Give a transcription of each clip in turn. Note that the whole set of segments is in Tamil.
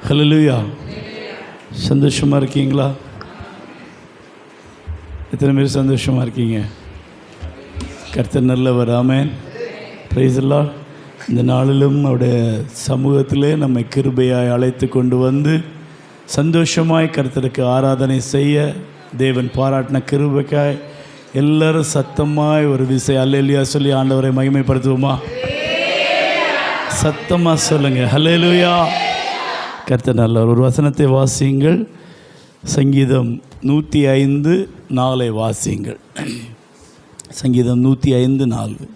ஹல்லேலூயா. சந்தோஷமாக இருக்கீங்களா? எத்தனை பேர் சந்தோஷமாக இருக்கீங்க? கர்த்தர் நல்லவர். ஆமென். Praise the lord. இந்த நாளிலும் அவருடைய சமூகத்திலே நம்மை கிருபையாய் அழைத்து கொண்டு வந்து சந்தோஷமாய் கர்த்தருக்கு ஆராதனை செய்ய தேவன் பாராட்டின கிருபைக்காய் எல்லாரும் சத்தமாய் ஒரு விசை அல்லேலூயா சொல்லி ஆண்டவரை மகிமைப்படுத்துவோமா? சத்தமாக சொல்லுங்கள் ஹல்லேலூயா. கர்த்தர் நல்லவர். ஒரு வசனத்தை வாசியுங்கள். சங்கீதம் 105:4 வாசியுங்கள். சங்கீதம் 105:4.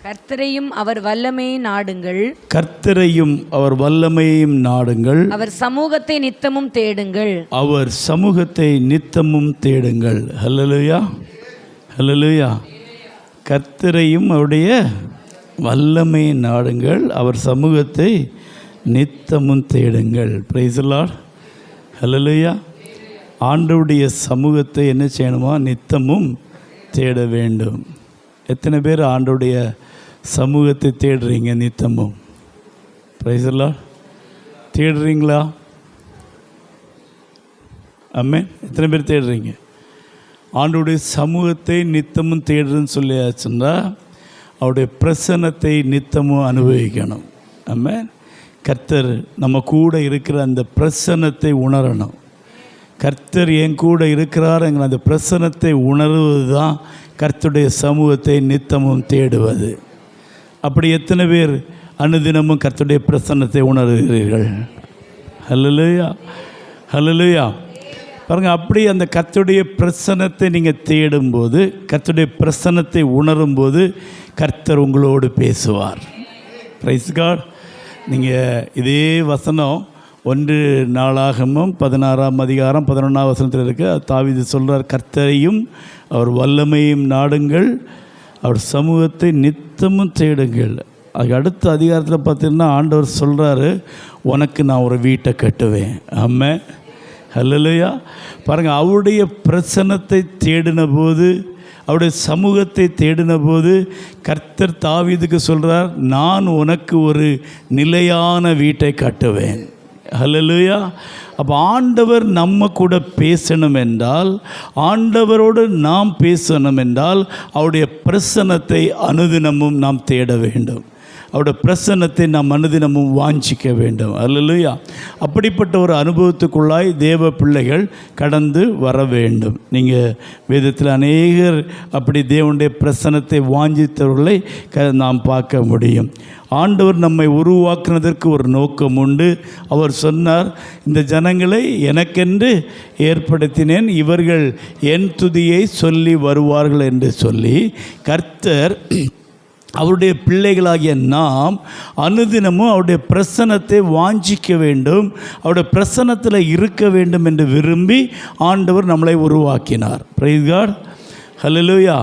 கர்த்தரையும் அவர் வல்லமையை நாடுங்கள். கர்த்தரையும் அவர் வல்லமையையும் நாடுங்கள். அவர் சமூகத்தை நித்தமும் தேடுங்கள். அவர் சமூகத்தை நித்தமும் தேடுங்கள். ஹல்லேலூயா, ஹல்லேலூயா. கர்த்தரையும் அவருடைய வல்லமையை நாடுங்கள். அவர் சமூகத்தை நித்தமும் தேடுங்கள். Praise the lord. ஹல்லேலூயா. ஆண்டவருடைய சமூகத்தை என்ன செய்யணுமா? நித்தமும் தேட வேண்டும். எத்தனை பேர் ஆண்டவருடைய சமூகத்தை தேடுறீங்க நித்தமும்? Praise the lord. தேடுறீங்களா? ஆமென். எத்தனை பேர் தேடுறீங்க? ஆண்டவருடைய சமூகத்தை நித்தமும் தேடுறேன்னு சொல்லியாச்சுன்னா அவருடைய பிரசன்னத்தை நித்தமும் அனுபவிக்கணும். ஆமென். கர்த்தர் நம்ம கூட இருக்கிற அந்த பிரசன்னத்தை உணரணும். கர்த்தர் என் கூட இருக்கிறாருங்கிற அந்த பிரசன்னத்தை உணர்வது தான் கர்த்தருடைய சமூகத்தை நித்தமும் தேடுவது. அப்படி எத்தனை பேர் அனுதினமும் கர்த்தருடைய பிரசன்னத்தை உணர்கிறீர்கள்? ஹல்லேலூயா, ஹல்லேலூயா. பாருங்கள், அப்படி அந்த கர்த்தருடைய பிரசன்னத்தை நீங்கள் தேடும்போது, கர்த்தருடைய பிரசன்னத்தை உணரும்போது கர்த்தர் உங்களோடு பேசுவார். Praise God. நீங்கள் இதே வசனம் 1 நாளாகமம் 16:11 இருக்குது. தாவீது சொல்கிறார், கர்த்தரையும் அவர் வல்லமையும் நாடுங்கள், அவர் சமூகத்தை நித்தமும் தேடுங்கள். அதுக்கு அடுத்த அதிகாரத்தில் பார்த்தீங்கன்னா ஆண்டவர் சொல்கிறாரு, உனக்கு நான் ஒரு வீட்டை கட்டுவேன். ஆமென். ஹல்லேலூயா. பாருங்கள், அவருடைய பிரசன்னத்தை தேடின போது, அவருடைய சமூகத்தை தேடின போது கர்த்தர் தாவீதுக்கு சொல்கிறார், நான் உனக்கு ஒரு நிலையான வீட்டை கட்டுவேன். ஹல்லேலூயா. அப்போ ஆண்டவர் நம்ம கூட பேசணும் என்றால், ஆண்டவரோடு நாம் பேசணும் என்றால் அவருடைய பிரசன்னத்தை அனுதினமும் நாம் தேட வேண்டும். அவருடைய பிரசன்னத்தை நாம் அனுதினமும் வாஞ்சிக்க வேண்டும். ஹல்லேலூயா. அப்படிப்பட்ட ஒரு அனுபவத்துக்குள்ளாய் தேவ பிள்ளைகள் கடந்து வர வேண்டும். நீங்கள் வேதத்தில் அநேகர் அப்படி தேவனுடைய பிரசன்னத்தை வாஞ்சித்தவர்களை நாம் பார்க்க முடியும். ஆண்டவர் நம்மை உருவாக்குனதற்கு ஒரு நோக்கம் உண்டு. அவர் சொன்னார், இந்த ஜனங்களை எனக்கென்று ஏற்படுத்தினேன், இவர்கள் என் துதியை சொல்லி வருவார்கள் என்று சொல்லி கர்த்தர் அவருடைய பிள்ளைகளாகிய நாம் அனுதினமும் அவருடைய பிரசன்னத்தை வாஞ்சிக்க வேண்டும், அவருடைய பிரசன்னத்தில் இருக்க வேண்டும் என்று விரும்பி ஆண்டவர் நம்மளை உருவாக்கினார். Praise God. ஹல்லேலூயா.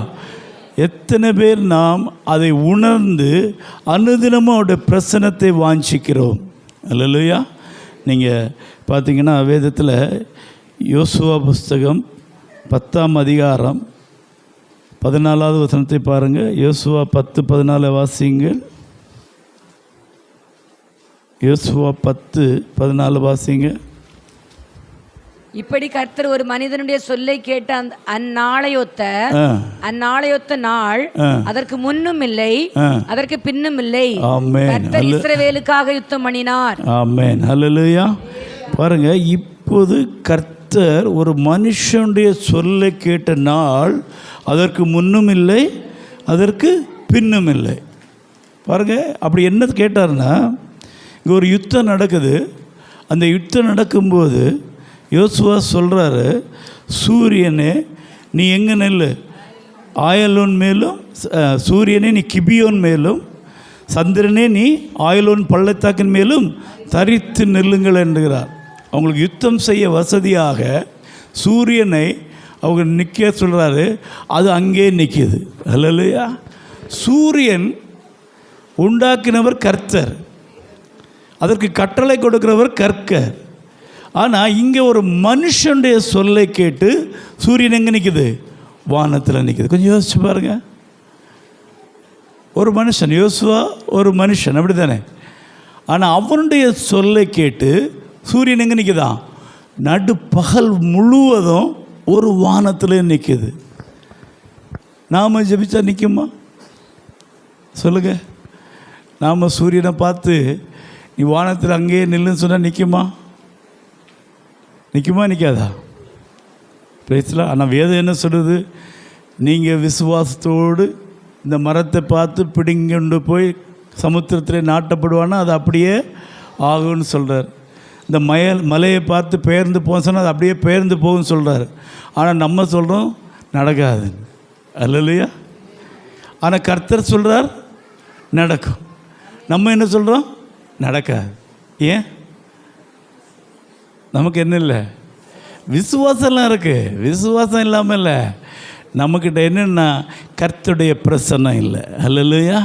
எத்தனை பேர் நாம் அதை உணர்ந்து அனுதினமும் அவருடைய பிரசன்னத்தை வாஞ்சிக்கிறோம்? ஹல்லேலூயா. நீங்கள் பார்த்தீங்கன்னா வேதத்தில் யோசுவா புஸ்தகம் 10ஆம் அதிகாரம் 14வது வசனத்தை பாருங்கள். யோசுவா 10:14 வாசிங்கள். யோசுவா 10:14 வாசிங்க. இப்படி கர்த்தர் ஒரு மனிதனுடைய சொல்லை கேட்ட அந்நாளையொத்த நாள் அதற்கு முன்னும் இல்லை, அதற்கு பின்னும் இல்லை. கர்த்தர் இஸ்ரவேலுக்காக யுத்தம் பண்ணினார். ஆமென். ஹல்லேலூயா. பாருங்க, இப்போது கர்த்தர் ஒரு மனுஷனுடைய சொல்லை கேட்ட நாள் அதற்கு முன்னும் இல்லை, அதற்கு பின்னும் இல்லை. பாருங்கள், அப்படி என்ன கேட்டார்னா, இங்கே ஒரு யுத்தம் நடக்குது. அந்த யுத்தம் நடக்கும்போது யோசுவா சொல்கிறாரு, சூரியனே நீ எங்கே நெல்லு, ஆயலோன் மேலும், சூரியனே நீ கிபியோன் மேலும், சந்திரனே நீ ஆயலோன் பள்ளத்தாக்கின் மேலும் தரித்து நெல்லுங்கள் என்கிறார். அவங்களுக்கு யுத்தம் செய்ய வசதியாக சூரியனை அவங்க நிற்க சொல்கிறாரு, அது அங்கே நிற்கிது. ஹல்லேலூயா. சூரியன் உண்டாக்கினவர் கர்த்தர், அதற்கு கட்டளை கொடுக்கிறவர் கர்த்தர். ஆனால் இங்கே ஒரு மனுஷனுடைய சொல்லை கேட்டு சூரியன் எங்கே நிற்குது? வானத்தில் நிற்குது. கொஞ்சம் யோசிச்சு பாருங்கள். ஒரு மனுஷன், யோசுவா ஒரு மனுஷன், அப்படி தானே? ஆனால் அவனுடைய சொல்லை கேட்டு சூரியன் எங்கே நிற்குதான்? நடுப்பகல் முழுவதும் ஒரு வானத்தில் நிற்குது. நாம் ஜெபிச்சா நிற்குமா? சொல்லுங்க. நாம் சூரியனை பார்த்து நீ வானத்தில் அங்கேயே நில்லுன்னு சொன்னால் நிற்குமா? நிற்காதா? பேசலாம். ஆனால் வேதம் என்ன சொல்லுது? நீங்கள் விசுவாசத்தோடு இந்த மரத்தை பார்த்து பிடிங்கொண்டு போய் சமுத்திரத்தில் நாட்டப்படுவானா அது அப்படியே ஆகும்னு சொல்கிறார். இந்த மலையை பார்த்து பெயர்ந்து போக சொன்னால் அது அப்படியே பெயர்ந்து போகும்னு சொல்கிறார். ஆனால் நம்ம சொல்கிறோம் நடக்காது. அல்லையா? ஆனால் கர்த்தர் சொல்கிறார் நடக்கும். நம்ம என்ன சொல்கிறோம்? நடக்காது. ஏன்? நமக்கு என்ன இல்லை? விசுவாசம்லாம் இருக்குது. விசுவாசம் இல்லாமல் இல்லை. நம்மக்கிட்ட என்னென்னா கர்த்தருடைய பிரசன்னம் இல்லை. அல்லையா?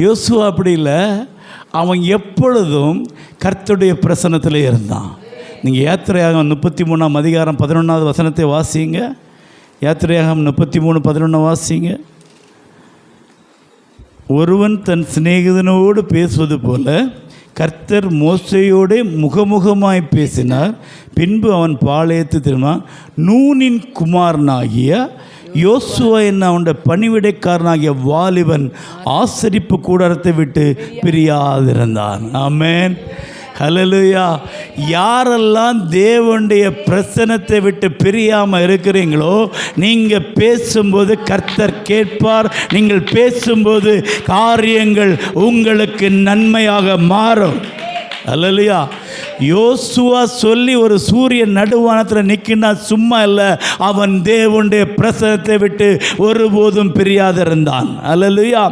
யோசுவா அப்படி இல்லை. அவன் எப்பொழுதும் கர்த்தருடைய பிரசன்னத்தில் இருந்தான். நீங்கள் யாத்திரையாகம் 33ஆம் அதிகாரம் 11வது வசனத்தை வாசிங்க. யாத்திரையாகம் 33:11 வாசிங்க. ஒருவன் தன் சிநேகிதனோடு பேசுவது போல கர்த்தர் மோசேயோடு முகமுகமாய் பேசினார். பின்பு அவன் பாளையத்து திரும்பினான். நூனின் குமாரனாகிய யோசுவா என்ன அவனுடைய பணிவிடைக்காரனாகிய வாலிபன் ஆசரிப்பு கூடாரத்தை விட்டு பிரியாதிருந்தான். ஆமென். ஹல்லேலூயா. யாரெல்லாம் தேவனுடைய பிரசன்னத்தை விட்டு பிரியாமல் இருக்கிறீங்களோ நீங்கள் பேசும்போது கர்த்தர் கேட்பார். நீங்கள் பேசும்போது காரியங்கள் உங்களுக்கு நன்மையாக மாறும். ஹல்லேலூயா. யோசுவா சொல்லி ஒரு சூரியன் நடுவானத்தில் நிற்கினா சும்மா இல்லை, அவன் தேவனுடைய பிரசனத்தை விட்டு ஒருபோதும் பிரியாதிருந்தான். அல்லேலூயா.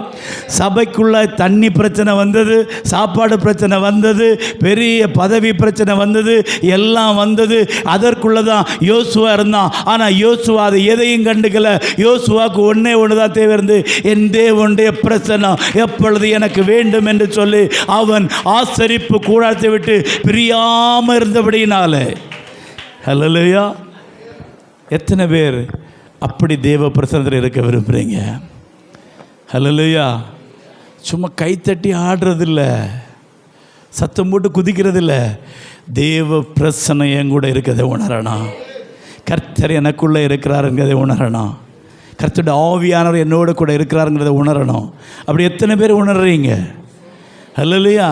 சபைக்குள்ள தண்ணி பிரச்சனை வந்தது, சாப்பாடு பிரச்சனை வந்தது, பெரிய பதவி பிரச்சனை வந்தது, எல்லாம் வந்தது. அதற்குள்ளே தான் யோசுவா இருந்தான். ஆனால் யோசுவா அது எதையும் கண்டுக்கல. யோசுவாவுக்கு ஒன்று தான் தேவை இருந்து, என் தேவனுடைய பிரசனம் எப்பொழுது எனக்கு வேண்டும் என்று சொல்லி அவன் ஆசரிப்பு கூடாரத்தை விட்டு பிரியாமல் இருந்தபடினாலே. ஹல்லேலூயா. எத்தனை பேர் அப்படி தேவ பிரசன்னத்தில் இருக்க விரும்புகிறீங்க? ஹல்லேலூயா. சும்மா கைத்தட்டி ஆடுறதில்ல, சத்தம் போட்டு குதிக்கிறதில்ல. தேவ பிரசன்னம் என் கூட இருக்கிறதை உணரணும். கர்த்தர் எனக்குள்ளே இருக்கிறாருங்கிறதை உணரணும். கர்த்தருடைய ஆவியானவர் என்னோட கூட இருக்கிறாருங்கிறத உணரணும். அப்படி எத்தனை பேர் உணர்றீங்க? ஹல்லேலூயா.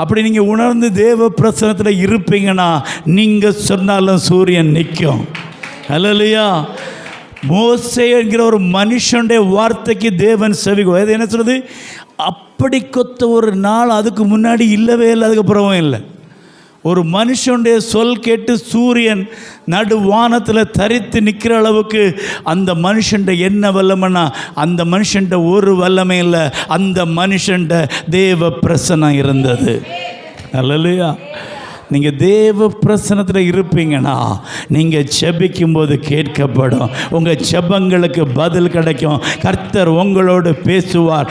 அப்படி நீங்கள் உணர்ந்து தேவ பிரசன்னத்தில் இருப்பீங்கன்னா நீங்கள் சொன்னாலும் சூரியன் நிற்கும். ஹல்லேலூயா. மோசே என்கிற ஒரு மனுஷனுடைய வார்த்தைக்கு தேவன் செவிகோ. அது என்ன சொல்கிறது? அப்படி கொத்த ஒரு நாள் அதுக்கு முன்னாடி இல்லவே இல்லை, அதுக்கப்புறமும் இல்லை. ஒரு மனுஷனுடைய சொல் கேட்டு சூரியன் நடுவானத்தில் தரித்து நிற்கிற அளவுக்கு அந்த மனுஷன்ட என்ன வல்லமைன்னா அந்த மனுஷன்ட ஒரு வல்லமை இல்லை, அந்த மனுஷன்ட தேவ பிரசன்னம் இருந்தது. அல்லேலூயா. நீங்கள் தேவ பிரசன்னத்தில் இருப்பீங்கன்னா நீங்கள் ஜெபிக்கும்போது கேட்கப்படும். உங்கள் ஜெபங்களுக்கு பதில் கிடைக்கும். கர்த்தர் உங்களோடு பேசுவார்.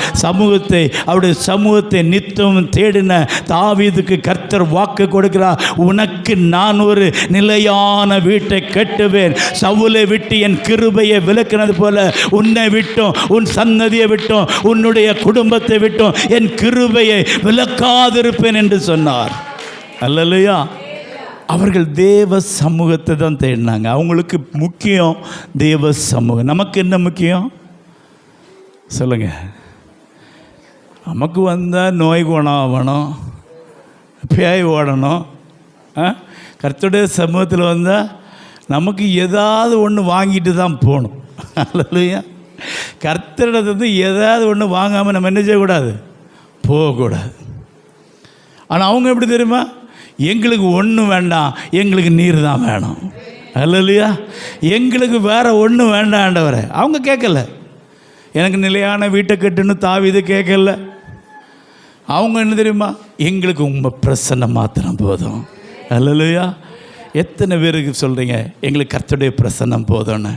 அவருடைய சமூகத்தை நித்தம் தேடின தாவீதுக்கு கர்த்தர் வாக்கு கொடுக்கிறார். உனக்கு நான் ஒரு நிலையான வீட்டை கட்டுவேன். சவுலை விட்டு என் கிருபையை விலக்கினது போல உன்னை விட்டும் உன் சன்னதியை விட்டும் உன்னுடைய குடும்பத்தை விட்டும் என் கிருபையை விலக்காதிருப்பேன் என்று சொன்னார். அல்லேலூயா. அவர்கள் தேவ சமூகத்தை தான் தேடினாங்க. அவங்களுக்கு முக்கியம் தேவ சமூகம். நமக்கு என்ன முக்கியம் சொல்லுங்க? நமக்கு வந்தால் நோய் குணமாகணும், பேய் ஓடணும். கர்த்தருடைய சமூகத்தில் வந்தால் நமக்கு ஏதாவது ஒன்று வாங்கிட்டு தான் போகணும். அல்லேலூயா. கர்த்தரிடத்து ஏதாவது ஒன்று வாங்காமல் நம்ம என்ன செய்யக்கூடாது? போகக்கூடாது. ஆனால் அவங்க எப்படி தெரியுமா? எங்களுக்கு ஒன்றும் வேண்டாம், எங்களுக்கு நீர் தான் வேணும். அல்லேலூயா. எங்களுக்கு வேறு ஒன்றும் வேண்டாம் ஆண்டவரே. அவங்க கேட்கல, எனக்கு நிலையான வீட்டை கட்டுன்னு தாவீது கேட்கல. அவங்க என்ன தெரியுமா? எங்களுக்கு உங்கள் பிரசன்னம் மாத்திரம் போதும். அல்லேலூயா. எத்தனை பேருக்கு சொல்கிறீங்க எங்களுக்கு கர்த்தருடைய பிரசன்னம் போதும்னு?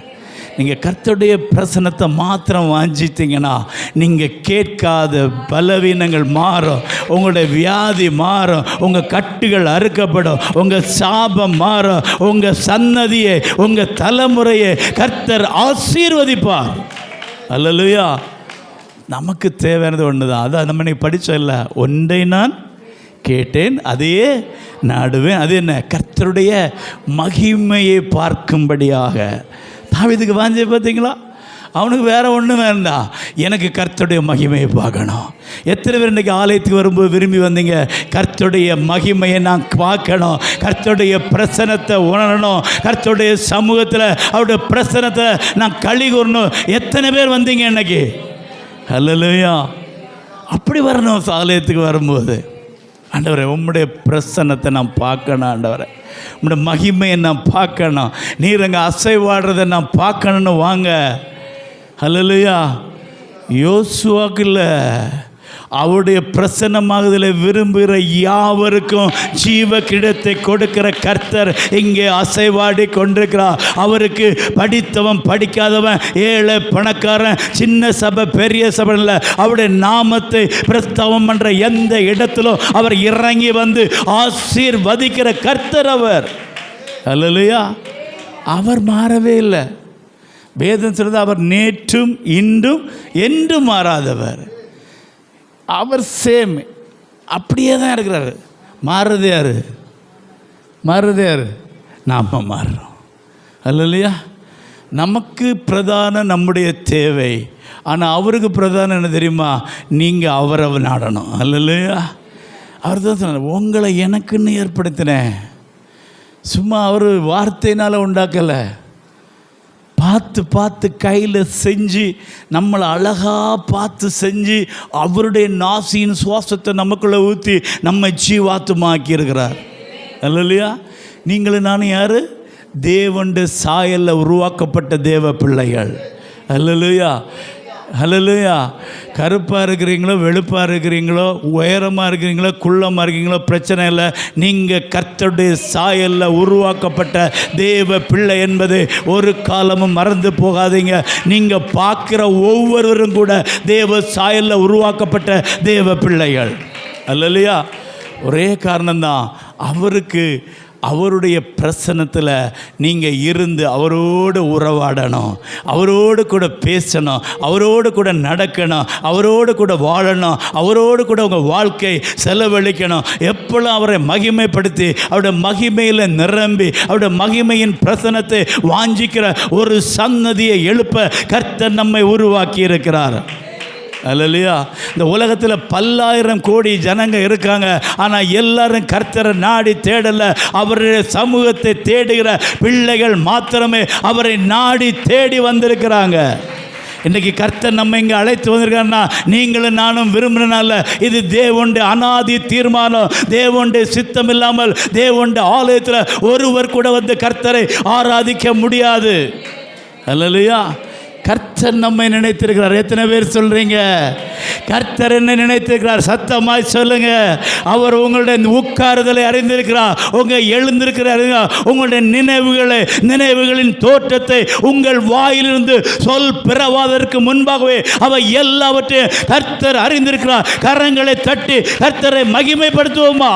நீங்கள் கர்த்தருடைய பிரசன்னத்தை மாத்திரம் வாஞ்சித்தீங்கன்னா நீங்கள் கேட்காத பலவீனங்கள் மாறும், உங்களுடைய வியாதி மாறும், உங்கள் கட்டுகள் அறுக்கப்படும், உங்கள் சாபம் மாறும், உங்கள் சன்னதியை உங்கள் தலைமுறையை கர்த்தர் ஆசீர்வதிப்பார். அல்லேலூயா. நமக்கு தேவையானது ஒன்று தான். அதான் நம்ம இன்னைக்கு படித்தோம் இல்லை, ஒன்றை நான் கேட்டேன், அதையே நாடுவேன். அது என்ன? கர்த்தருடைய மகிமையை பார்க்கும்படியாக. தாவீதுக்கு வாஞ்சை பார்த்தீங்களா? அவனுக்கு வேற ஒன்றும் வேண்டாம், எனக்கு கர்த்தருடைய மகிமையை பார்க்கணும். எத்தனை பேர் இன்றைக்கி ஆலயத்துக்கு வரும்போது விரும்பி வந்தீங்க? கர்த்தருடைய மகிமையை நான் பார்க்கணும், கர்த்தருடைய பிரசனத்தை உணரணும், கர்த்தருடைய சமூகத்தில் அவருடைய பிரசனத்தை நான் களி கூறணும். எத்தனை பேர் வந்தீங்க இன்னைக்கு? ஹல்லேலூயா. அப்படி வரணும் ஆலயத்துக்கு வரும்போது. ஆண்டவரே, உம்முடைய பிரசன்னத்தை நான் பார்க்கணும். ஆண்டவரே, உம்முடைய மகிமையை நான் பார்க்கணும். நீர் அங்கே அசைவாடுறதை நான் பார்க்கணுன்னு வாங்க. ஹல்லேலூயா. யோசுவாக்கு இல்லை, அவருடைய பிரசன்னமாகுதலை விரும்புகிற யாவருக்கும் ஜீவ கிடத்தை கொடுக்கிற கர்த்தர் இங்கே அசைவாடி கொண்டிருக்கிறார். அவருக்கு படித்தவன் படிக்காதவன், ஏழை பணக்காரன், சின்ன சபை பெரிய சபை இல்லை, அவருடைய நாமத்தை பிரஸ்தாபம் பண்ணுற எந்த இடத்திலும் அவர் இறங்கி வந்து ஆசீர்வதிக்கிற கர்த்தர் அவர். ஹல்லேலூயா. அவர் மாறவே இல்லை. வேதம் சொல்றது அவர் நேற்றும் இன்றும் என்றும் மாறாதவர். அவர் சேம், அப்படியே தான் இருக்கிறாரு. மாறுறது யாரு? மாறுறது யாரு? நாம் மாறுறோம். அல்லையா? நமக்கு பிரதான நம்முடைய தேவை. ஆனால் அவருக்கு பிரதானம் என்ன தெரியுமா? நீங்கள் அவரை நாடணும். அல்லையா? அவர் தான் சொன்னார், உங்களை எனக்குன்னு ஏற்படுத்தினேன். சும்மா அவர் வார்த்தையினால் உண்டாக்கலை, பார்த்து பார்த்து கையில் செஞ்சு, நம்மளை அழகாக பார்த்து செஞ்சு, அவருடைய நாசியின் சுவாசத்தை நமக்குள்ளே ஊற்றி நம்மை ஜீவாத்துமாக்கி இருக்கிறார். அல்லையா? நீங்களும் நானும் யார்? தேவனுடைய சாயலில் உருவாக்கப்பட்ட தேவ பிள்ளைகள். அல்லையா? ஹல்லேலூயா. கருப்பாக இருக்கிறீங்களோ, வெளுப்பாக இருக்கிறீங்களோ, உயரமாக இருக்கிறீங்களோ, குள்ளமாக இருக்கீங்களோ, பிரச்சனை இல்லை. நீங்கள் கர்த்தருடைய சாயலில் உருவாக்கப்பட்ட தேவ பிள்ளை என்பது ஒரு காலமும் மறந்து போகாதீங்க. நீங்கள் பார்க்குற ஒவ்வொருவரும் கூட தேவ சாயலில் உருவாக்கப்பட்ட தேவ பிள்ளைகள். அல்லையா? ஒரே காரணம்தான், அவருக்கு அவருடைய பிரசன்னத்தில் நீங்கள் இருந்து அவரோடு உறவாடணும், அவரோடு கூட பேசணும், அவரோடு கூட நடக்கணும், அவரோடு கூட வாழணும், அவரோடு கூட உங்கள் வாழ்க்கை செலவழிக்கணும். எப்பொழுதும் அவரை மகிமைப்படுத்தி அவருடைய மகிமையில் நிரம்பி அவருடைய மகிமையின் பிரசன்னத்தை வாஞ்சிக்கிற ஒரு சன்னதியை எழுப்ப கர்த்தர் நம்மை உருவாக்கி இருக்கிறார். அல்லையா? இந்த உலகத்தில் 10,000 கோடி ஜனங்க இருக்காங்க. ஆனால் எல்லாரும் கர்த்தரை நாடி தேடலை. அவருடைய சமூகத்தை தேடுகிற பிள்ளைகள் மாத்திரமே அவரை நாடி தேடி வந்திருக்கிறாங்க. இன்றைக்கி கர்த்தர் நம்ம இங்கே அழைத்து வந்திருக்காருன்னா நீங்களும் நானும் விரும்பினால இது தேவனுடைய அனாதி தீர்மானம். தேவனுடைய சித்தம் இல்லாமல் தேவனுடைய ஆலயத்தில் ஒருவர் கூட வந்து கர்த்தரை ஆராதிக்க முடியாது. அல்லையா? கர்த்தர் நம்மை நினைத்திருக்கிறார். எத்தனை பேர் சொல்றீங்க கர்த்தர் என்ன நினைத்திருக்கிறார்? சத்தமாய் சொல்லுங்க. அவர் உங்களுடைய உட்காருதலை அறிந்திருக்கிறார், உங்க எழுந்திருக்கிறார், உங்களுடைய நினைவுகளின் தோற்றத்தை உங்கள் வாயிலிருந்து சொல் பிறவாதற்கு முன்பாகவே அவர் எல்லாவற்றையும் கர்த்தர் அறிந்திருக்கிறார். கரங்களை தட்டி கர்த்தரை மகிமைப்படுத்துவோமா?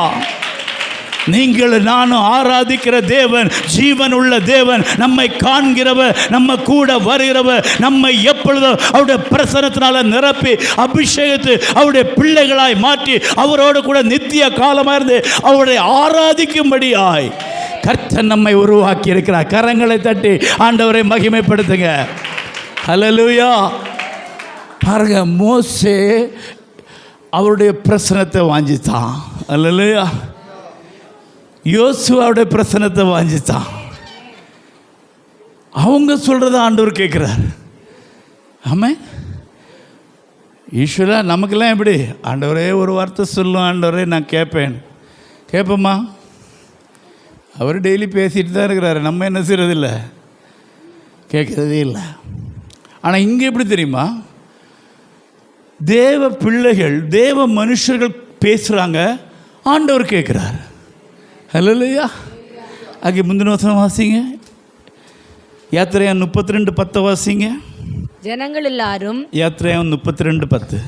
நீங்கள் நானும் ஆராதிக்கிற தேவன் ஜீவன் உள்ள தேவன், நம்மை காண்கிறவர், நம்ம கூட வருகிறவர், நம்மை எப்பொழுதும் அவருடைய பிரசன்னத்தினால நிரப்பி அபிஷேகத்து அவருடைய பிள்ளைகளாய் மாற்றி அவரோடு கூட நித்திய காலமாக இருந்து அவருடைய ஆராதிக்கும்படியாய் கர்த்தர் நம்மை உருவாக்கி இருக்கிறார். கரங்களை தட்டி ஆண்டவரை மகிமைப்படுத்துங்க. ஹல்லேலூயா. பாருங்க, மோசே அவருடைய பிரசன்னத்தை வாஞ்சித்தான். ஹல்லேலூயா. யோசுவாவுடைய பிரசன்னத்தை வாஞ்சித்தான். அவங்க சொல்கிறத ஆண்டவர் கேட்குறார். ஆமாம், ஈஸ்வரா நமக்கெல்லாம் எப்படி? ஆண்டவரே ஒரு வார்த்தை சொல்லும், ஆண்டவரே நான் கேட்பேம்மா. அவர் டெய்லி பேசிட்டு தான் இருக்கிறாரு, நம்ம என்ன செய்கிறதில்ல, கேட்குறதே இல்லை. ஆனால் இங்கே எப்படி தெரியுமா? தேவ பிள்ளைகள் தேவ மனுஷர்கள் பேசுகிறாங்க, ஆண்டவர் கேட்குறார். ஹல்லேலூயா. ஆகிய முந்தின வசனம் வாசிங்க. யாத்திரையான் 32:10 வாசிங்க. ஜனங்கள் எல்லாரும் யாத்திரையான் 32:10.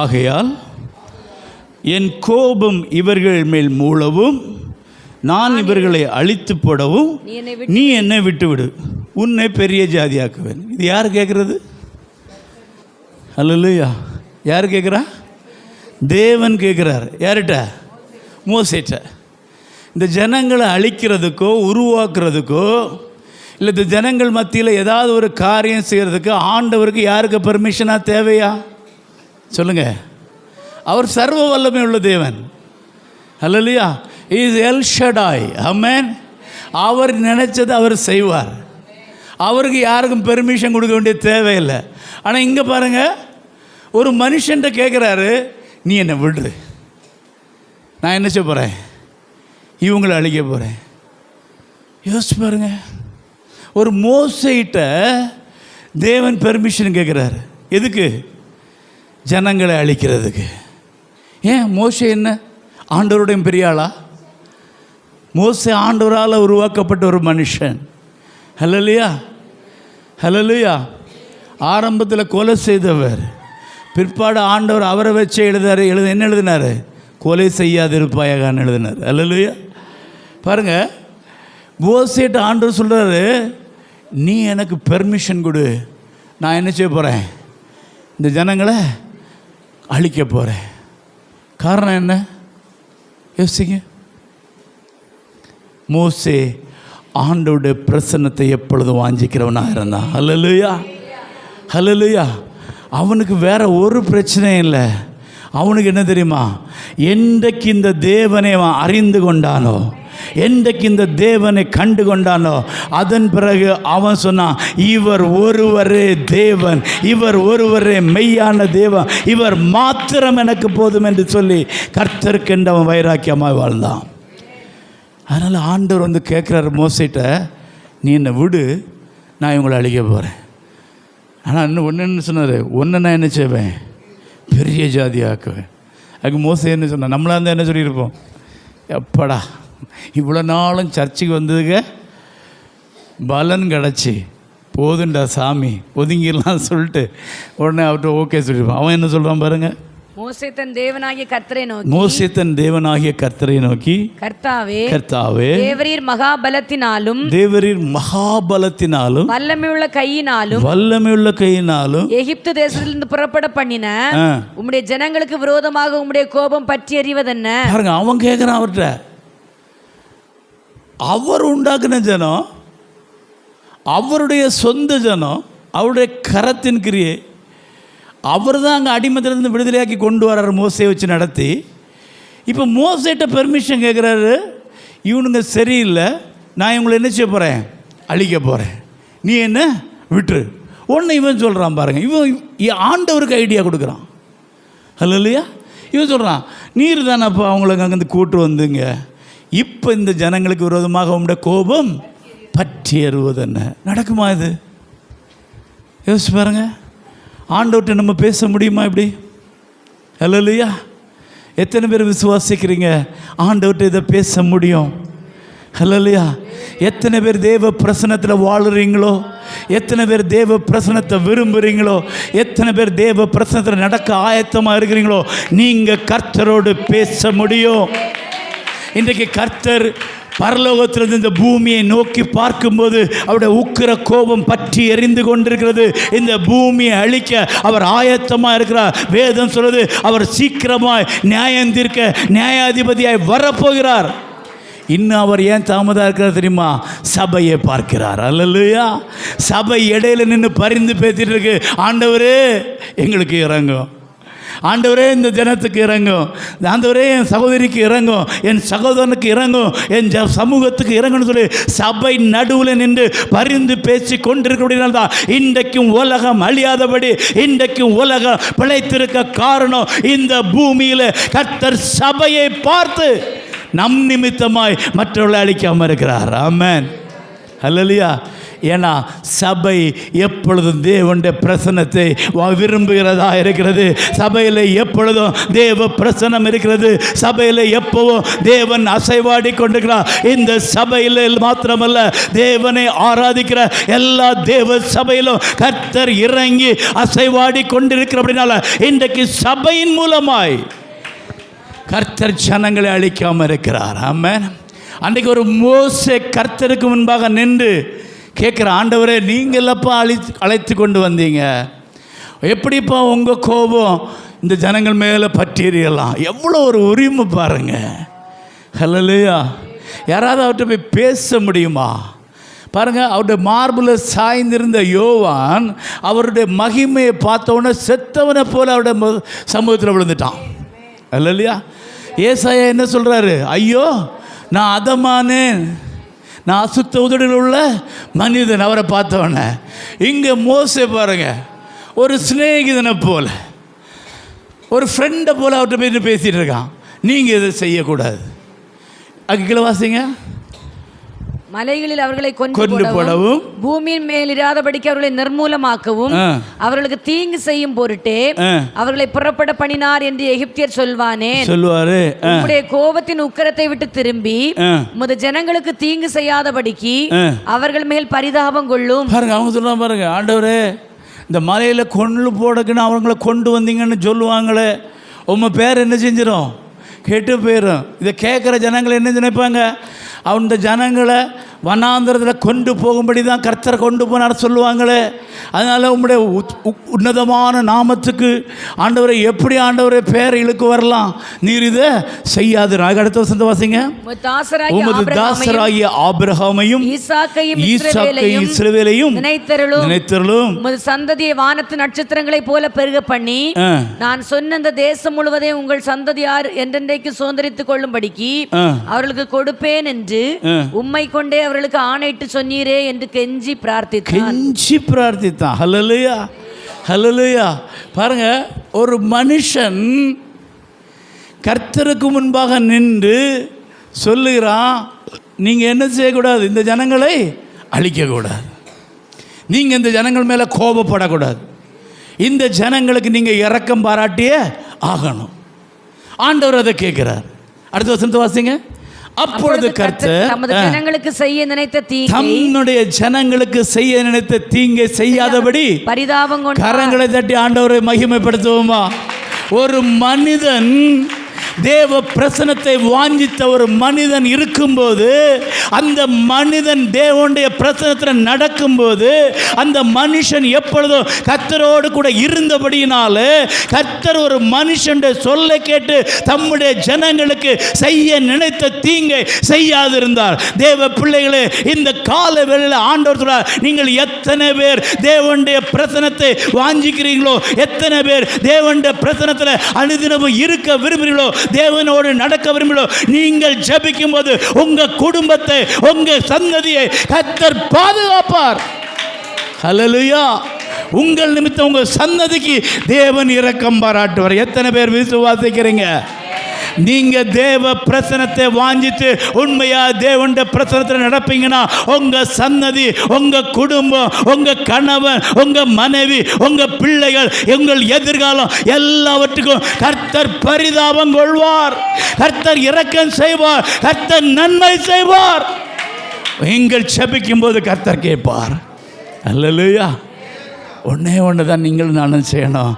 ஆகையால் என் கோபம் இவர்கள் மேல் மூளவும் நான் இவர்களை அழித்து போடவும் நீ என்னை விட்டுவிடு, உன்னை பெரிய ஜாதியாக்குவேன். இது யார் கேட்குறது? ஹல்லேலூயா. யார் கேட்குறா? தேவன் கேட்குறார் யார்கிட்ட? மோசேட்ட. இந்த ஜனங்களை அழிக்கிறதுக்கோ உருவாக்குறதுக்கோ இல்லை இந்த ஜனங்கள் மத்தியில் ஏதாவது ஒரு காரியம் செய்கிறதுக்கு ஆண்டவருக்கு யாருக்கு பெர்மிஷனாக தேவையா? சொல்லுங்கள். அவர் சர்வ வல்லமை உள்ள தேவன். Hallelujah. Is El Shaddai. Amen. அவர் நினைச்சதை அவர் செய்வார். அவருக்கு யாருக்கும் பெர்மிஷன் கொடுக்க வேண்டிய தேவையில்லை. ஆனால் இங்கே பாருங்கள், ஒரு மனுஷன்ட்ட கேட்குறாரு, நீ என்னை விடுறு, நான் என்ன செய்ய போகிறேன்? இவங்களை அழிக்க போகிறேன். யோசிச்சு பாருங்க. ஒரு மோசையிட்ட தேவன் பெர்மிஷன் கேட்குறாரு. எதுக்கு? ஜனங்களை அழிக்கிறதுக்கு. ஏன் மோசே என்ன ஆண்டவருடைய பெரிய ஆளா? மோசே ஆண்டவரால் உருவாக்கப்பட்ட ஒரு மனுஷன். ஹல்லேலூயா, ஹல்லேலூயா. ஆரம்பத்தில் கொலை செய்தவர், பிற்பாடு ஆண்டவர் அவரை வச்சு என்ன எழுதினார்? கொலை செய்யாதிருப்பாயான்னு எழுதினார். ஹல்லேலூயா. பாருங்கள், மோசேட்ட ஆண்டவர் சொல்கிறாரு, நீ எனக்கு பெர்மிஷன் கொடு, நான் என்ன செய்ய போகிறேன்? இந்த ஜனங்களை அழிக்க போகிறேன். காரணம் என்ன? யோசிங்க. மோசே ஆண்டவருடைய பிரசன்னத்தை எப்பொழுதும் வாஞ்சிக்கிறவனாக இருந்தான். ஹல்லேலூயா, ஹல்லேலூயா. அவனுக்கு வேற ஒரு பிரச்சனையும் இல்லை. அவனுக்கு என்ன தெரியுமா? என்றைக்கு இந்த தேவனை அவன் அறிந்து கொண்டானோ, என்றைக்கு இந்த தேவனை கண்டு கொண்டானோ, அதன் பிறகு அவன் சொன்னான், இவர் ஒருவரே தேவன், இவர் ஒருவரே மெய்யான தேவன், இவர் மாத்திரம் எனக்கு போதும் என்று சொல்லி கர்த்தருக்கென்று அவன் வைராக்கியமாக வாழ்ந்தான். அதனால் ஆண்டவர் வந்து கேட்குறாரு மோசேட்ட, நீ என்னை விடு, நான் இவங்களை அழிக்க போகிறேன். ஆனால் இன்னும் ஒன்று சொன்னார், ஒன்று நான் என்ன செய்வேன்? பெரிய ஜாதியாக்குவேன். அதுக்கு மோசே என்ன சொன்னான்? நம்மளாக இருந்தால் என்ன சொல்லியிருப்போம்? எப்படா இவ்வளோ நாளும் சர்ச்சுக்கு வந்ததுக்கு பலன் கிடச்சி போதுண்டா சாமி ஒதுங்கிடலாம் சொல்லிட்டு உடனே அவர்கிட்ட ஓகே சொல்லியிருப்பான். அவன் என்ன சொல்கிறான் பாருங்கள். மோசே தன் தேவனாகிய கர்த்தரை நோக்கி, மோசே தன் தேவனாகிய கர்த்தரை நோக்கி, கர்த்தாவே, கர்த்தாவே, தேவரீர் மகாபலத்தினாலும், தேவரீர் மகாபலத்தினாலும், வல்லமையுள்ள கையினாலும், வல்லமையுள்ள கையினாலும் எகிப்து தேசத்திலிருந்து புறப்பட பண்ணின உம்முடைய ஜனங்களுக்கு விரோதமாக உம்முடைய கோபம் பற்றி எறிவதென்ன? பாருங்க, அவன் கேட்குறான் அவர்கிட்ட. அவர் உண்டாக்குன ஜனம், அவருடைய சொந்த ஜனம், அவருடைய கரத்தின் கிரியை. அவர் தான் அங்கே அடிமத்திலிருந்து விடுதலையாக்கி கொண்டு வர்றார், மோசையை வச்சு நடத்தி. இப்போ மோசேட்ட பெர்மிஷன் கேட்குறாரு, இவனுங்க சரியில்லை, நான் இவங்களை என்ன செய்ய போகிறேன்? அழிக்க போகிறேன், நீ என்ன விட்டுரு. ஒன்று இவன் சொல்கிறான் பாருங்கள், இவன் ஆண்டவருக்கு ஐடியா கொடுக்குறான். ஹல்லேலூயா. இவன் சொல்கிறான், நீர் தானப்பா அவங்களுக்கு அங்கேருந்து கூட்டு வந்துங்க, இப்போ இந்த ஜனங்களுக்கு விரோதமாக உங்களுடைய கோபம் பற்றி எறுவது என்ன? நடக்குமா இது? யோசிச்சு பாருங்க. ஆண்டவர்கிட்ட நம்ம பேச முடியுமா இப்படி? ஹல்லேலூயா. எத்தனை பேர் விசுவாசிக்கிறீங்க ஆண்டவர்கிட்ட இதை பேச முடியும்? ஹல்லேலூயா. எத்தனை பேர் தேவ பிரசன்னத்தில் வாழுறீங்களோ, எத்தனை பேர் தேவ பிரசன்னத்தை விரும்புகிறீங்களோ, எத்தனை பேர் தேவ பிரசன்னத்தில் நடக்க ஆயத்தமாக இருக்கிறீங்களோ, நீங்கள் கர்த்தரோடு பேச முடியும். இன்றைக்கு கர்த்தர் பரலோகத்திலிருந்து இந்த பூமியை நோக்கி பார்க்கும்போது அவருடைய உக்கிர கோபம் பற்றி எரிந்து கொண்டிருக்கிறது. இந்த பூமியை அழிக்க அவர் ஆயத்தமாக இருக்கிறார். வேதம் சொல்வது, அவர் சீக்கிரமாய் நியாயம் தீர்க்க நியாயாதிபதியாய் வரப்போகிறார். இன்னும் அவர் ஏன் தாமதம் இருக்கிறார் தெரியுமா? சபையை பார்க்கிறார். அல்லேலூயா. சபை இடையில நின்று பரிந்து பேசிட்டு இருக்கு, ஆண்டவரே எங்களுக்கு இறங்கும், ஆண்டவரே இந்த ஜனத்துக்கு இறங்கும், ஆண்டவரே என் சகோதரிக்கு இறங்கும், என் சகோதரனுக்கு இறங்கும், என் சமூகத்துக்கு இறங்கும்னு சொல்லி சபை நடுவில் நின்று பரிந்து பேசி கொண்டிருக்கிறபடினால்தான் இன்றைக்கும் உலகம் அழியாதபடி, இன்றைக்கும் உலகம் பிழைத்திருக்க காரணம் இந்த பூமியில் கர்த்தர் சபையை பார்த்து நம் நிமித்தமாய் மற்றவர்களை அழிக்காமல் இருக்கிறார். ஆமென், ஹல்லேலூயா. ஏன்னா சபை எப்பொழுதும் தேவனுடைய பிரசன்னத்தை விரும்புகிறதா இருக்கிறது. சபையில் எப்பொழுதும் தேவ பிரசன்னம் இருக்கிறது. சபையில் எப்பவும் தேவன் அசைவாடி கொண்டிருக்கிறார். இந்த சபையில் மாத்திரமல்ல, தேவனை ஆராதிக்கிற எல்லா தேவ சபையிலும் கர்த்தர் இறங்கி அசைவாடி கொண்டிருக்கிற அப்படின்னால இன்றைக்கு சபையின் மூலமாய் கர்த்தர் ஜனங்களை அழிக்காமல் இருக்கிறார். ஆமென். அன்றைக்கு ஒரு மோசே கர்த்தருக்கு முன்பாக நின்று கேட்குற, ஆண்டவரே நீங்களப்பா அழைத்து கொண்டு வந்தீங்க, எப்படிப்பா உங்கள் கோபம் இந்த ஜனங்கள் மேலே பற்றியெறியலாம். எவ்வளோ ஒரு உரிமை பாருங்க. ஹல்லேலூயா. யாராவது அவர்கிட்ட போய் பேச முடியுமா பாருங்கள். அவருடைய மார்பில் சாய்ந்திருந்த யோவான் அவருடைய மகிமையை பார்த்தோன்னே செத்தவனை போல் அவருடைய சமூகத்தில் விழுந்துட்டான். ஹல்லேலூயா. ஏசாயா என்ன சொல்கிறாரு? ஐயோ நான் அதமானேன், நான் அசுத்த உதடில் உள்ள மனிதன். அவரை பார்த்தவன. இங்கே மோசே பாருங்க, ஒரு சிநேகிதனை போல, ஒரு ஃப்ரெண்டை போல் அவர்கிட்ட போயிட்டு பேசிகிட்டு இருக்கான். நீங்கள் இதை செய்யக்கூடாது. கீழே வாசிங்க. மலைகளில் அவர்களை கொண்டு போடவும் பூமியின் மேல் இராதபடிக்கு அவர்களை நிர்மூலமாக்கவும் அவர்களுக்கு தீங்கு செய்யும் பொருட்டே அவர்களை புறப்பட பண்ணினார் என்று எகிப்தியர் சொல்வாரு. உம்முடைய கோபத்தின் உக்கிரத்தை விட்டு திரும்பி உமது ஜனங்களுக்கு தீங்கு செய்யாதபடிக்கு அவர்கள் மேல் பரிதாபம் கொள்ளும். பாருங்க, அவங்க சொல்லுவாங்க பாருங்க, ஆண்டவரே இந்த மலையில் கொண்டு போடக்குன்னு அவங்கள கொண்டு வந்தீங்கன்னு சொல்லுவாங்களே, உங்கள் பேர் என்ன செஞ்சிடும்? கெட்டு போயிடும். இதை கேட்குற ஜனங்களை என்ன நினைப்பாங்க? அந்த ஜனங்களை வனாந்திரத்தில் கொண்டு போகும்படி தான் கர்த்தரை கொண்டு போனார் சொல்லுவாங்களே. அதனால் உங்களுடைய உன்னதமான நாமத்துக்கு ஆண்டவரை எப்படி ஆண்டவரை பேரை இழுக்கு வரலாம்? நீர் இதை செய்யாது. அடுத்த வசந்த வாசிங்க. உமது தாசராகிய ஆபிரகாமையும் ஈசாக்கையும் இஸ்ரவேலையும் நினைத்தருளும். உமது சந்ததியை வானத்து நட்சத்திரங்களைப் போல பெருக பண்ணி நான் சொன்ன இந்த தேசம் முழுவதையும் உங்கள் சந்ததியார் என்றென்றைக்கு சுதந்திரித்துக் கொள்ளும்படிக்கு அவர்களுக்கு கொடுப்பேன் என்று உம்மை கொண்டே அவர்களுக்கு ஆணையிட்டு சொன்னீரே என்று கெஞ்சி பிரார்த்தித்தான். ஹல்லேலூயா, ஹல்லேலூயா. பாருங்க, ஒரு மனுஷன் கர்த்தருக்கு முன்பாக நின்று சொல்லுகிறான், நீங்க என்ன செய்யக்கூடாது? இந்த ஜனங்களை அழிக்கக்கூடாது, நீங்க இந்த ஜனங்கள் மேல கோபப்படக்கூடாது, இந்த ஜனங்களுக்கு நீங்க இரக்கம் பாராட்டியே ஆகணும். ஆண்டவர் அதை கேட்கிறார். அடுத்த வசனத்தை வாசிங்க. அப்பொழுது கர்த்தர் தம்முடைய ஜனங்களுக்கு செய்ய நினைத்த தீங்கை செய்யாதபடி பரிதாபம் கொண்டு கரங்களை தட்டி ஆண்டவரை மகிமைப்படுத்துவோமா? ஒரு மனிதன் தேவ பிரசனத்தை வாஞ்சித்த ஒரு மனிதன் இருக்கும்போது, அந்த மனிதன் தேவனுடைய பிரசனத்தில் நடக்கும்போது, அந்த மனுஷன் எப்பொழுதும் கர்த்தரோடு கூட இருந்தபடியினால கர்த்தர் ஒரு மனுஷனுடைய சொல்லை கேட்டு தம்முடைய ஜனங்களுக்கு செய்ய நினைத்த தீங்கை செய்யாதிருந்தார். தேவ பிள்ளைகளே, இந்த கால வேளையில் ஆண்டவர் சொல்றார், நீங்கள் எத்தனை பேர் தேவனுடைய பிரசனத்தை வாஞ்சிக்கிறீங்களோ, எத்தனை பேர் தேவனுடைய பிரசனத்தில் அனுதினமும் இருக்க விரும்புகிறீங்களோ, தேவனோடு நடக்க விரும்புகிறோ, நீங்கள் ஜெபிக்கும் போது உங்க குடும்பத்தை, உங்க சந்ததியை கர்த்தர் பாதுகாப்பார். ஹல்லேலூயா. உங்கள் நிமித்தம் உங்க சந்ததிக்கு தேவன் இரக்கம் பாராட்டுவார். எத்தனை பேர் விசுவாசிக்கிறீங்க? நீங்க தேவ பிரசனத்தை வாஞ்சித்து உண்மையா தேவனுடைய பிரசனத்தில் நடப்பீங்கன்னா உங்க சன்னதி, உங்க குடும்பம், உங்க கணவன், உங்க மனைவி, உங்க பிள்ளைகள், உங்கள் எதிர்காலம் எல்லாவற்றுக்கும் கர்த்தர் பரிதாபம் கொள்வார். கர்த்தர் இரக்கம் செய்வார். கர்த்தர் நன்மை செய்வார். நீங்கள் செபிக்கும் போது கர்த்தர் கேட்பார். அல்லேலூயா. ஒன்னே ஒன்று தான் நீங்கள் நானும் செய்யணும்.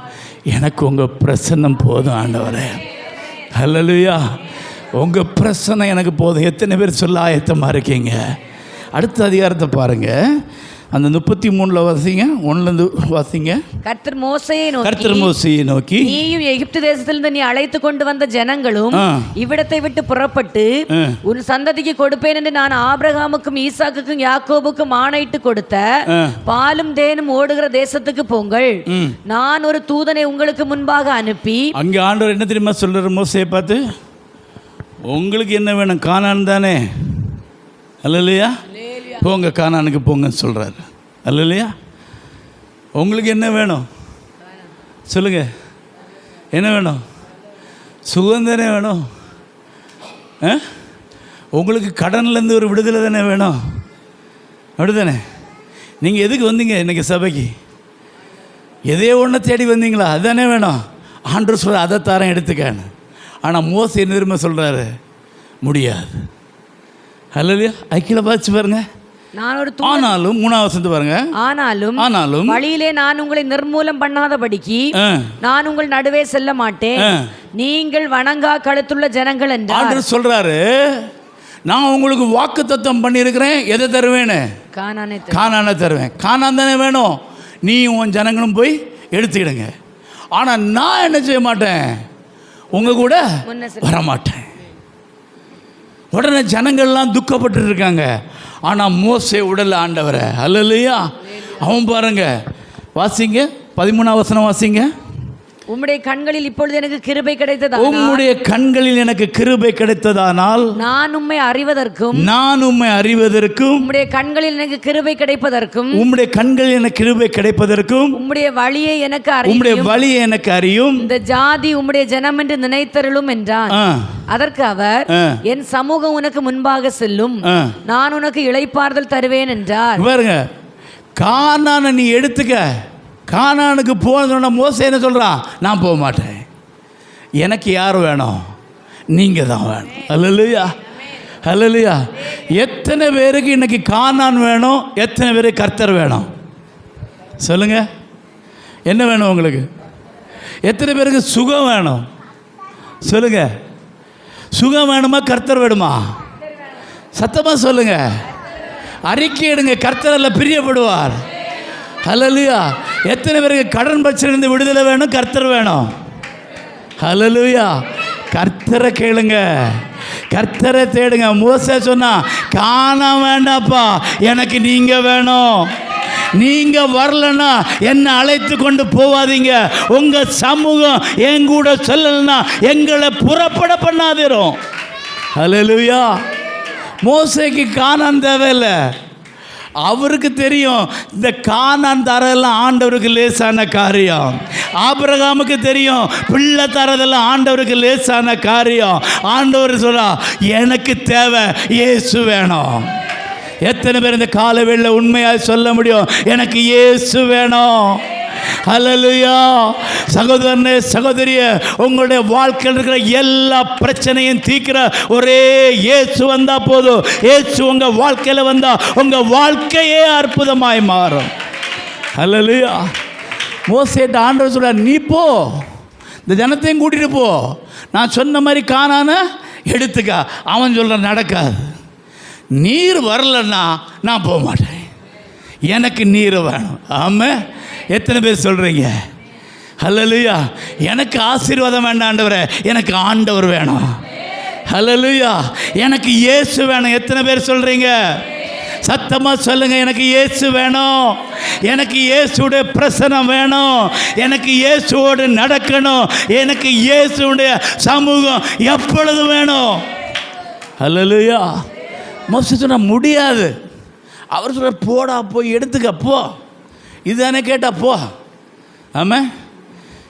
எனக்கு உங்க பிரசன்னம் போதும் ஆண்டவரே. ஹல்லேலூயா. உங்கள் பிரச்சனை எனக்கு போதும். எத்தனை பேர் சொல்ல ஆயத்தமாக இருக்கீங்க? அடுத்த அதிகாரத்தை பாருங்கள். அந்த 33 வாசிங்க, 1 வாசிங்க. கர்த்தர் மோசேயை நோக்கி நீயும் எகிப்து தேசத்திலிருந்து நீ அழைத்து கொண்டு வந்த ஜனங்களும் இவ்விடத்தை விட்டு புறப்பட்டு உன் சந்ததிக்கு கொடுப்பேன் என்று நான் ஆபிரகாமுக்கும் ஈசாக்குக்கும் யாக்கோபுக்கும் ஆணையிட்டு கொடுத்த பாலும் தேனும் ஓடுகிற தேசத்துக்கு போங்கள். நான் ஒரு தூதனை உங்களுக்கு முன்பாக அனுப்பி. அங்கே ஆண்டவர் என்ன தெரியுமா சொல்றாரு மோசேயை பார்த்து? உங்களுக்கு என்ன வேணும்? கானான் தானே? அல்லேலூயா. போங்க, கானானுக்கு போங்கன்னு சொல்கிறாரு. அல்லேலூயா. உங்களுக்கு என்ன வேணும் சொல்லுங்க? என்ன வேணும்? சுகந்தனே வேணும்? உங்களுக்கு கடன்லேருந்து ஒரு விடுதலை தானே வேணும்? அப்படிதானே? நீங்கள் எதுக்கு வந்தீங்க இன்றைக்கி சபைக்கு? எதையோ ஒன்று தேடி வந்தீங்களா? அதுதானே வேணும். ஆண்டவர் சொல்கிற அதை தரேன் எடுத்துக்கான்னு. ஆனால் மோசே என்ன தெரியுமா சொல்கிறாரு? முடியாது. அல்லேலூயா. ஐக்கில பார்த்து பாருங்க. ஆனாலும் 3வது வசனத்தை பாருங்க. ஆனாலும் வழியிலே நான் உங்களை நிர்மூலம் பண்ணாதபடிக்கு நான் உங்கள் நடுவே செல்ல மாட்டேன். நீங்கள் வணங்கா கழுத்துள்ள ஜனங்கள் என்று ஆண்டவர் சொல்றாரு. நான் உங்களுக்கு வாக்குத்தத்தம் பண்ணியிருக்கிறேன். எதை தருவேன்னு? கானானை தருவேன். கானான் தானே வேணும். நீ உன் ஜனங்களும் போய் எடுத்துக்கிடுங்க. ஆனால் நான் என்ன செய்ய மாட்டேன், உங்கள் கூட வரமாட்டேன். உடனே ஜனங்கள்லாம் துக்கப்பட்டு இருக்காங்க. ஆனால் மோசே உடல் ஆண்டவரை. அல்லேலூயா. அவன் பாருங்க, வாசிங்க 13ஆம் வசனம் வாசிங்க. உம்முடைய கண்களில் இப்பொழுது எனக்கு கிருபை கிடைத்ததா, உம்முடைய கண்களில் எனக்கு கிருபை கிடைத்ததானால் நான் உம்மை அறிவதற்கும் உம்முடைய கண்களில் எனக்கு கிருபை கிடைப்பதற்கும் உம்முடைய கண்களில் எனக்கு கிருபை கிடைப்பதற்கும் உம்முடைய வழியை எனக்கு அறியும் இந்த ஜாதி உம்முடைய ஜனம் என்று நினைத்தருளும் என்றான். அதற்கு அவர், என் சமூகம் உனக்கு முன்பாக செல்லும், நான் உனக்கு இளைப்பாறுதல் தருவேன் என்றார். பாருங்க, கானானை நீ எடுத்துக்க. கானானுக்கு போன மோசே என்ன சொல்கிறான், நான் போக மாட்டேன், எனக்கு யார் வேணும், நீங்கள் தான் வேணும். அல்லேலூயா, அல்லேலூயா. எத்தனை பேருக்கு இன்னைக்கு கானான் வேணும், எத்தனை பேருக்கு கர்த்தர் வேணும் சொல்லுங்க. என்ன வேணும் உங்களுக்கு? எத்தனை பேருக்கு சுகம் வேணும் சொல்லுங்க. சுகம் வேணுமா, கர்த்தர் வேணுமா? சத்தமாக சொல்லுங்க, அறிக்கை எடுங்க. கர்த்தர் அல்ல பிரியப்படுவார். ஹல்லேலூயா. எத்தனை பேருக்கு கடன் பிரச்சனை விடுதலை வேணும், கர்த்தர் வேணும். ஹல்லேலூயா. கர்த்தரை கேளுங்க, கர்த்தரை தேடுங்க. மோசே சொன்னா, காண வேண்டாப்பா, எனக்கு நீங்க வேணும். நீங்க வரலன்னா என்னை அழைத்து கொண்டு போவாதீங்க. உங்க சமூகம் என் கூட சொல்லலைன்னா எங்களை புறப்பட பண்ணாதிரும். ஹல்லேலூயா. மோசேக்கு கானான் தேவையில்லை. அவருக்கு தெரியும், இந்த கானான் தரதெல்லாம் ஆண்டவருக்கு லேசான காரியம். ஆபிரகாமுக்கு தெரியும், பிள்ளை தரதெல்லாம் ஆண்டவருக்கு லேசான காரியம். ஆண்டவர் சொல்றா, எனக்கு தேவை இயேசு வேணும். எத்தனை பேர் இந்த காலவேளையில் உண்மையாக சொல்ல முடியும், எனக்கு இயேசு வேணும்? ஹல்லேலூயா. சகோதரனே, சகோதரியே, உங்களுடைய வாழ்க்கையில் இருக்கிற எல்லா பிரச்சனையும் தீர்க்கிற ஒரே இயேசு வந்தா போதும். இயேசு உங்க வாழ்க்கையில் வந்தா உங்க வாழ்க்கையே அற்புதமாய் மாறும். ஹல்லேலூயா. மோசேட்ட ஆண்டவர் சொல்றார், நீ போ, இந்த ஜனத்தையும் கூட்டிட்டு போ, நான் சொன்ன மாதிரி கானான எடுத்துக்க. அவன் சொல்ற நடக்காது, நீர் வரலன்னா நான் போக மாட்டேன், எனக்கு நீர் வேணும். ஆமாம். எத்தனை பேர் சொல்கிறீங்க ஹல்லேலூயா? எனக்கு ஆசீர்வாதம் வேண்டாம் ஆண்டவரே, எனக்கு ஆண்டவர் வேணும். ஹல்லேலூயா. எனக்கு இயேசு வேணும். எத்தனை பேர் சொல்கிறீங்க? சத்தமாக சொல்லுங்கள், எனக்கு இயேசு வேணும், எனக்கு இயேசுடைய பிரசனம் வேணும், எனக்கு இயேசுவோடு நடக்கணும், எனக்கு இயேசுடைய சமூகம் எப்பொழுது வேணும். ஹல்லேலூயா. மோசே சொன்னா முடியாது. அவர் சொல்ற, போடா போய் எடுத்துக்க போ, இதுதானே கேட்டா போ. ஆமாம்.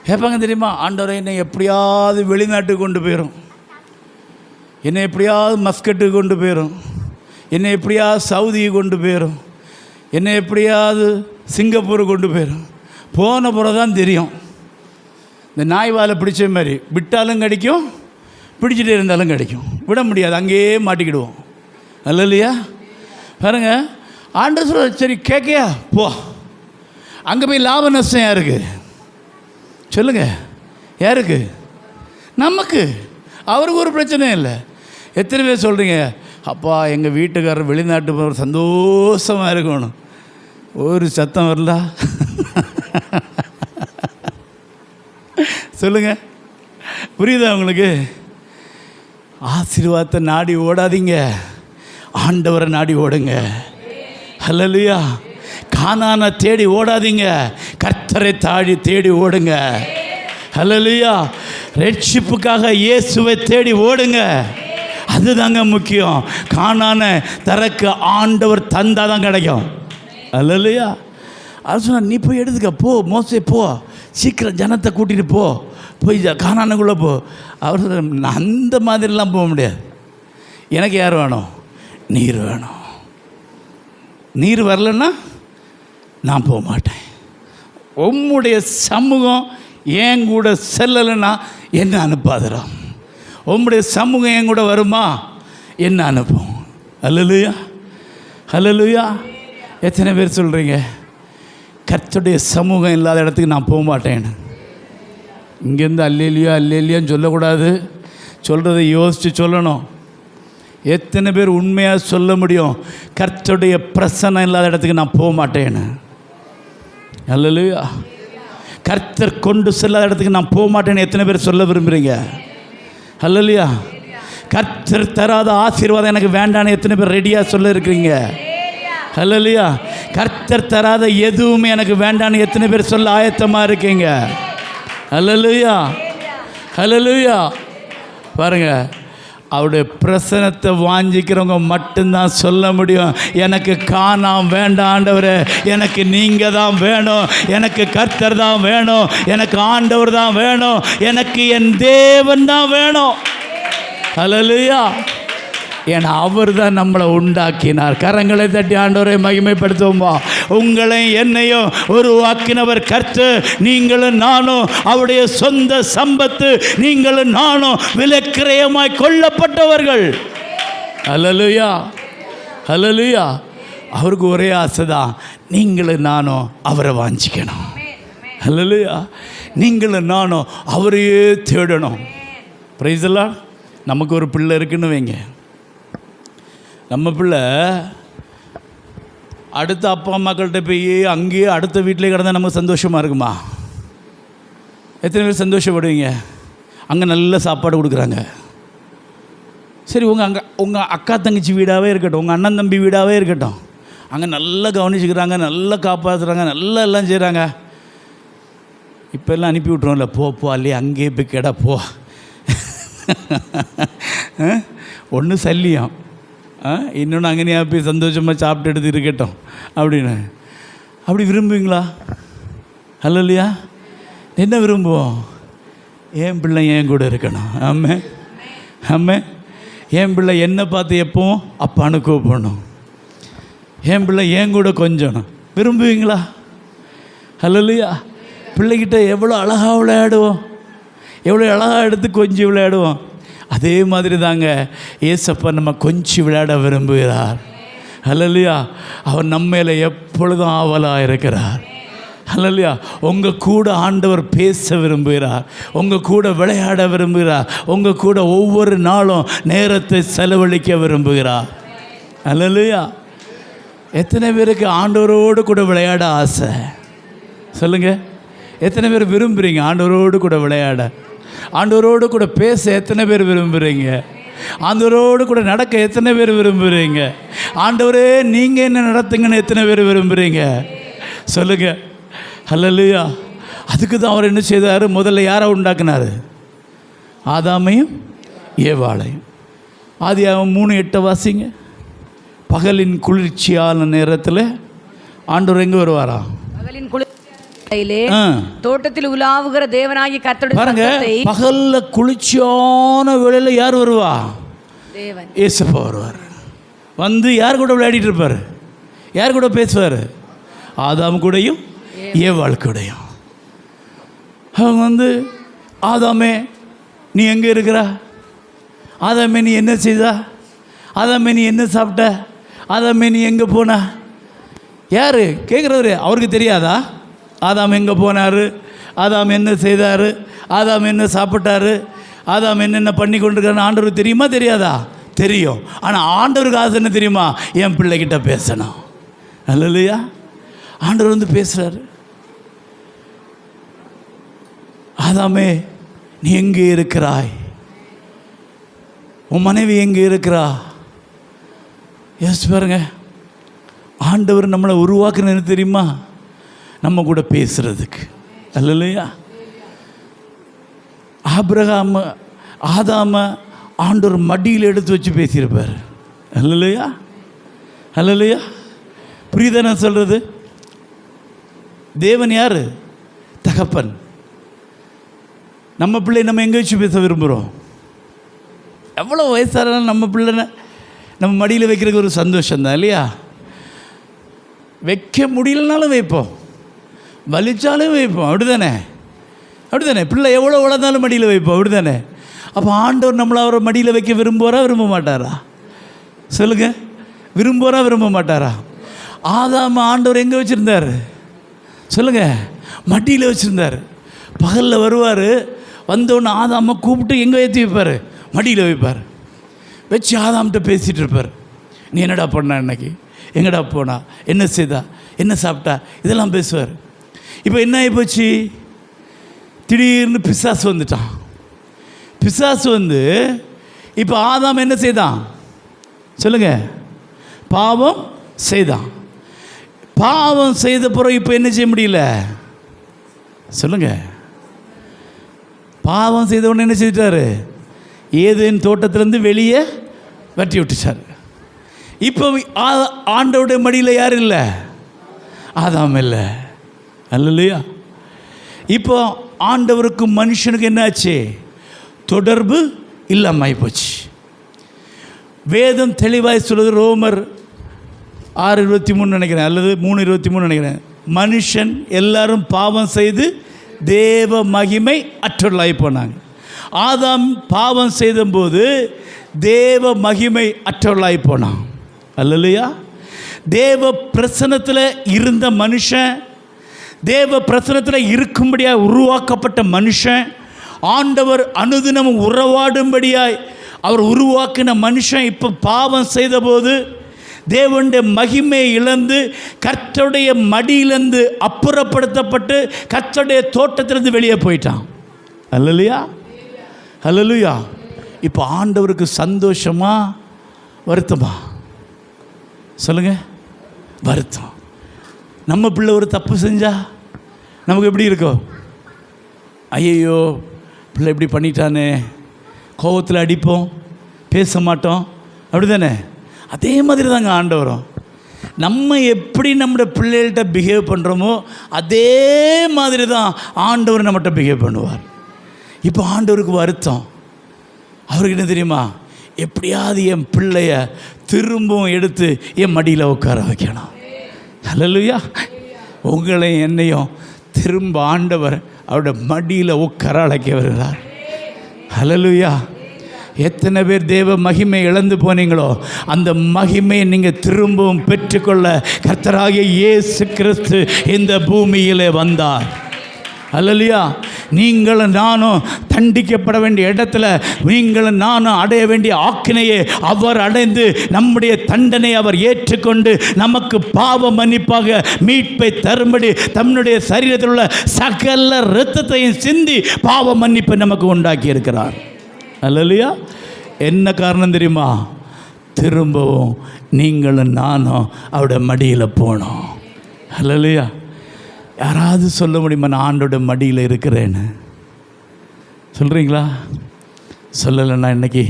கேட்பாங்க தெரியுமா, ஆண்டவரை என்னை எப்படியாவது வெளிநாட்டுக்கு கொண்டு போயிடும், என்னை எப்படியாவது மஸ்கட்டுக்கு கொண்டு போயிடும், என்னை எப்படியாவது சவுதிக்கு கொண்டு போயிடும், என்னை எப்படியாவது சிங்கப்பூருக்கு கொண்டு போயிடும். போன பிறகு தான் தெரியும். இந்த நாய் வாழை பிடிச்ச மாதிரி விட்டாலும் கிடைக்கும், பிடிச்சிட்டே இருந்தாலும் கிடைக்கும். விட முடியாது, அங்கேயே மாட்டிக்கிடுவோம். அல்லையா? பாருங்க, ஆண்டவர் சொல்ற, சரி கேட்கையா போ. அங்கே போய் லாப நஷ்டம் யாருக்கு சொல்லுங்க? யாருக்கு? நமக்கு. அவருக்கு ஒரு பிரச்சனையும் இல்லை. எத்தனை பேர் சொல்கிறீங்க, அப்பா எங்கள் வீட்டுக்காரர் வெளிநாட்டு போகிற சந்தோஷமாக இருக்கணும், ஒரு சத்தம் வரல சொல்லுங்க, புரியுதா உங்களுக்கு? ஆசீர்வாதத்தை நாடி ஓடாதீங்க, ஆண்டவரை நாடி ஓடுங்க. ஹல்லேலூயா. கானானை தேடி ஓடாதீங்க, கர்த்தரை தேடி ஓடுங்க. ஹல்லேலூயா. ரட்சிப்புக்காக இயேசுவை தேடி ஓடுங்க, அதுதாங்க முக்கியம். கானானை தரக்கு ஆண்டவர் தந்தால் தான் கிடைக்கும். ஹல்லேலூயா. அது சொன்ன, நீ போய் எடுத்துக்க போ, மோசே போ, சீக்கிரம் ஜனத்தை கூட்டிகிட்டு போ, போய் கானானுக்குள்ளே போ. அவர் சொல்ற, அந்த மாதிரிலாம் போக முடியாது, எனக்கு யார் வேணும்? நீர் வேணும். நீர் வரலன்னா நான் போக மாட்டேன். உம்முடைய சமூகம் என் கூட செல்லலைன்னா என்ன அனுப்பாதரம். உம்முடைய சமூகம் என் கூட வருமா, என்ன அனுப்பும். ஹல்லேலூயா, ஹல்லேலூயா. எத்தனை பேர் சொல்கிறீங்க, கர்த்தருடைய சமூகம் இல்லாத இடத்துக்கு நான் போக மாட்டேன்னு? இங்கேருந்து அல்லேலியா அல்லேலியான்னு சொல்லக்கூடாது, சொல்கிறத யோசித்து சொல்லணும். எத்தனை பேர் உண்மையாக சொல்ல முடியும், கர்த்தருடைய பிரசன்னம் இல்லாத இடத்துக்கு நான் போக மாட்டேன்னு? அல்லேலூயா. கர்த்தர் கொண்டு செல்லாத இடத்துக்கு நான் போக மாட்டேன்னு எத்தனை பேர் சொல்ல விரும்புகிறீங்க? அல்லையா? கர்த்தர் தராத ஆசீர்வாதம் எனக்கு வேண்டான்னு எத்தனை பேர் ரெடியாக சொல்ல இருக்கிறீங்க? அல்லையா? கர்த்தர் தராத எதுவுமே எனக்கு வேண்டான்னு எத்தனை பேர் சொல்ல ஆயத்தமாக இருக்கீங்க? அல்லையா? அல்லையா? பாருங்க, அவருடைய பிரசனத்தை வாஞ்சிக்கிறவங்க மட்டும்தான் சொல்ல முடியும், எனக்கு காணாம வேண்டாம் ஆண்டவரே, எனக்கு நீங்கள் தான் வேணும், எனக்கு கர்த்தர் தான் வேணும், எனக்கு ஆண்டவர் தான் வேணும், எனக்கு என் தேவன் தான் வேணும். அல்லேலூயா. ஏன்னா அவர் தான் நம்மளை உண்டாக்கினார். கரங்களை தட்டி ஆண்டவரை மகிமைப்படுத்துவோமா? உங்களை என்னையும் உருவாக்கினவர் கர்த்தர். நீங்களும் நானும் அவருடைய சொந்த சம்பத்து. நீங்களும் நானும் விலைக்கிரயமாய் கொல்லப்பட்டவர்கள். அல்லேலூயா, அல்லேலூயா. அவருக்கு ஒரே ஆசை தான், நீங்களும் நானும் அவரை வாஞ்சிக்கணும். அல்லேலூயா. நீங்களும் நானும் அவரையே தேடணும். Price the Lord. நமக்கு ஒரு பிள்ளை இருக்குன்னு வைங்க, நம்ம பிள்ளை அடுத்த அப்பா அம்மாக்கள்கிட்ட போய் அங்கேயே அடுத்த வீட்டிலே கிடந்தால் நமக்கு சந்தோஷமாக இருக்குமா? எத்தனை பேர் சந்தோஷப்படுவீங்க? அங்கே நல்ல சாப்பாடு கொடுக்குறாங்க, சரி, உங்கள் அக்கா தங்கச்சி வீடாகவே இருக்கட்டும், உங்கள் அண்ணன் தம்பி வீடாகவே இருக்கட்டும், அங்கே நல்லா கவனிச்சுக்கிறாங்க, நல்லா காப்பாற்றுறாங்க, நல்லா எல்லாம் செய்கிறாங்க. இப்போ எல்லாம் அனுப்பி விட்ருவோம்ல, போ அல்லையே அங்கேயே போய் கேடா போ. ஒன்று சல்லியம், இன்னொன்று அங்கேயா போய் சந்தோஷமாக சாப்பிட்டு எடுத்து இருக்கட்டும் அப்படின்னு. அப்படி விரும்புவீங்களா? அல்லையா? என்ன விரும்புவோம்? என் பிள்ளை என் கூட இருக்கணும். ஆமே, ஆமே. என் பிள்ளை என்னை பார்த்து எப்பவும் அப்பான்னு கூப்பிடணும். என் பிள்ளை என் கூட கொஞ்சணும். விரும்புவீங்களா? அல்லையா? பிள்ளைகிட்ட எவ்வளோ அழகாக விளையாடுவோம், எவ்வளோ அழகாக எடுத்து கொஞ்சம் விளையாடுவோம். அதே மாதிரி தாங்க ஏசப்பா நம்ம கொஞ்சம் விளையாட விரும்புகிறார். அல்லேலூயா. அவர் நம்ம மேலே எப்பொழுதும் ஆவலாக இருக்கிறார். அல்லேலூயா. உங்கள் கூட ஆண்டவர் பேச விரும்புகிறார், உங்கள் கூட விளையாட விரும்புகிறார், உங்கள் கூட ஒவ்வொரு நாளும் நேரத்தை செலவழிக்க விரும்புகிறார். அல்லேலூயா. எத்தனை பேருக்கு ஆண்டவரோடு கூட விளையாட ஆசை? சொல்லுங்கள். எத்தனை பேர் விரும்புகிறீங்க ஆண்டவரோடு கூட விளையாட, ஆண்டவரோடு கூட பேச எத்தனை பேர் விரும்புகிறீங்க? ஆண்டவரோடு கூட நடக்க எத்தனை பேர் விரும்புகிறீங்க? ஆண்டவரே நீங்கள் என்ன நடத்துங்கன்னு எத்தனை பேர் விரும்புகிறீங்க? சொல்லுங்கள். அல்லேலூயா. அதுக்கு தான் அவர் என்ன செய்தார்? முதல்ல யாரை உண்டாக்குனார்? ஆதாமையும் ஏவாளையும். ஆதியாகமம் 3:8 வாசிங்க. பகலின் குளிர்ச்சியான நேரத்தில் ஆண்டவர் எங்கே வருவாரா? பகலின் தோட்டத்தில் உலாவுகிற தேவனாகிய கர்த்தருடைய பாருங்க, பகல்ல குளிர்ச்சியான வேளையில யார் வருவா? தேவன். ஏசப்பா வருவார். வந்து யார் கூட விளையாடிட்டு இருப்பார்? யார் கூட பேசுவார்? ஆதாம் கூடயும் ஏவாள் கூடயும். அவங்க வந்து, ஆதாமே நீ எங்கே இருக்கிறா? ஆதாமே நீ என்ன செய்தா? ஆதாமே நீ என்ன சாப்பிட்ட? ஆதாமே நீ எங்கே போனா? யார் கேட்குறவரு? அவருக்கு தெரியாதா ஆதாம் எங்கே போனார், ஆதாம் என்ன செய்தார், ஆதாம் என்ன சாப்பிட்டாரு, ஆதாம் என்னென்ன பண்ணி கொண்டிருக்காருன்னு ஆண்டவருக்கு தெரியுமா தெரியாதா? தெரியும். ஆனால் ஆண்டவருக்கு ஆசை என்ன தெரியுமா? என் பிள்ளைகிட்ட பேசணும். அல்லேலூயா. ஆண்டவர் வந்து பேசுகிறாரு. ஆதாமே நீ எங்கே இருக்கிறாய்? உன் மனைவி எங்கே இருக்கிறா? யோசிச்சு பாருங்க. ஆண்டவர் நம்மளை உருவாக்குறது தெரியுமா? நம்ம கூட பேசுறதுக்கு. அல்லேலூயா. ஆபிரகாம் ஆதாம ஆண்டவர் மடியில் எடுத்து வச்சு பேசியிருப்பார். அல்லேலூயா, அல்லேலூயா. புரியுதா நான் சொல்கிறது? தேவன் யார்? தகப்பன். நம்ம பிள்ளை நம்ம எங்கே வச்சு பேச விரும்புகிறோம்? எவ்வளோ வயசானாலும் நம்ம பிள்ளைன நம்ம மடியில் வைக்கிறதுக்கு ஒரு சந்தோஷம்தான் இல்லையா? வைக்க முடியலனாலும் வைப்போம், வலிச்சாலும் வைப்போம். அப்படி தானே? அப்படி தானே? பிள்ளை எவ்வளோ வளர்ந்தாலும் மடியில் வைப்போம். அப்படி தானே? அப்போ ஆண்டவர் நம்மளை அவரை மடியில் வைக்க விரும்புவாரா விரும்ப மாட்டாரா? சொல்லுங்கள். விரும்புவாரா விரும்ப மாட்டாரா? ஆதாம ஆண்டவர் எங்கே வச்சுருந்தார்? சொல்லுங்கள். மடியில் வச்சுருந்தார். பகலில் வருவார். வந்தோடனே ஆதாம கூப்பிட்டு எங்கே ஏற்றி வைப்பார்? மடியில் வைப்பார். வச்சு ஆதாம்கிட்ட பேசிகிட்டு இருப்பார். நீ என்னடா பண்ணா இன்னைக்கு, எங்கடா போனா, என்ன செய்தா, என்ன சாப்பிட்டா, இதெல்லாம் பேசுவார். இப்போ என்ன ஆகிப்போச்சு? திடீர்னு பிசாசு வந்துட்டான். பிசாசு வந்து இப்போ ஆதாம் என்ன செய்தான் சொல்லுங்க? பாவம் செய்தான். பாவம் செய்த பிறகு இப்போ என்ன செய்ய முடியல சொல்லுங்க? பாவம் செய்த உடனே என்ன செய்துட்டாரு? ஏதேன் தோட்டத்திலேருந்து வெளியே வெட்டி விட்டுச்சார். இப்போ ஆண்டவருடைய மடியில் யார் இல்லை? ஆதாம் இல்லை. அல்லையா? இப்போ ஆண்டவருக்கும் மனுஷனுக்கு என்னாச்சு? தொடர்பு இல்லாமல் போச்சு. வேதம் தெளிவாய் சொல்லுது. ரோமர் 6:23 நினைக்கிறேன், அல்லது 3:23 நினைக்கிறேன். மனுஷன் எல்லாரும் பாவம் செய்து தேவ மகிமை அற்றவர்களாய் போனாங்க. ஆதாம் பாவம் செய்தபோது தேவ மகிமை அற்றவர்களாய் போனான். அல்லையா? தேவ பிரசன்னத்தில் இருந்த மனுஷன், தேவ பிரசன்னத்தில் இருக்கும்படியாக உருவாக்கப்பட்ட மனுஷன், ஆண்டவர் அனுதினமும் உறவாடும்படியாய் அவர் உருவாக்கின மனுஷன் இப்போ பாவம் செய்தபோது தேவனுடைய மகிமையை இழந்து கர்த்தருடைய மடியிலிருந்து அப்புறப்படுத்தப்பட்டு கர்த்தருடைய தோட்டத்திலிருந்து வெளியே போயிட்டான். அல்லையா? அல்லேலூயா. இப்போ ஆண்டவருக்கு சந்தோஷமா வருத்தமா சொல்லுங்க? வருத்தம். நம்ம பிள்ளை ஒரு தப்பு செஞ்சா நமக்கு எப்படி இருக்கும்? ஐயோ பிள்ளை இப்படி பண்ணிட்டானே, கோபத்தில் அடிப்போம், பேச மாட்டோம், அப்படி தானே? அதே மாதிரி தாங்க ஆண்டவரும். நம்ம எப்படி நம்மளோட பிள்ளைகள்கிட்ட பிஹேவ் பண்ணுறோமோ அதே மாதிரி தான் ஆண்டவர் நம்மகிட்ட பிஹேவ் பண்ணுவார். இப்போ ஆண்டவருக்கு வருத்தம். அவருக்கு என்ன தெரியுமா? எப்படியாவது என் பிள்ளைய திரும்பவும் எடுத்து என் மடியில் உட்கார வைக்கணும். அல்லேலூயா. உங்களை என்னையும் திரும்ப ஆண்டவர் அவருடைய மடியில் உட்கார அழைக்க வருகிறார். அல்லேலூயா. எத்தனை பேர் தேவ மகிமை இழந்து போனீங்களோ அந்த மகிமையை நீங்கள் திரும்பவும் பெற்றுக்கொள்ள கர்த்தராகிய இயேசு கிறிஸ்து இந்த பூமியிலே வந்தார். அல்லேலூயா. நீங்களும் நானும் தண்டிக்கப்பட வேண்டிய இடத்துல நீங்களும் நானும் அடைய வேண்டிய ஆக்கினையை அவர் அடைந்து நம்முடைய தண்டனை அவர் ஏற்றுக்கொண்டு நமக்கு பாவ மன்னிப்பாக மீட்பை தரும்படி தன்னுடைய சரீரத்தில் உள்ள சகல இரத்தத்தையும் சிந்தி பாவ மன்னிப்பை நமக்கு உண்டாக்கி இருக்கிறார். அல்லேலூயா. என்ன காரணம் தெரியுமா? திரும்பவும் நீங்களும் நானும் அவருடைய மடியில் போனோம். அல்லேலூயா. யாராவது சொல்ல முடியுமா நான் ஆண்டோட மடியில் இருக்கிறேன்னு? சொல்கிறீங்களா? சொல்லலைன்னா இன்னைக்கு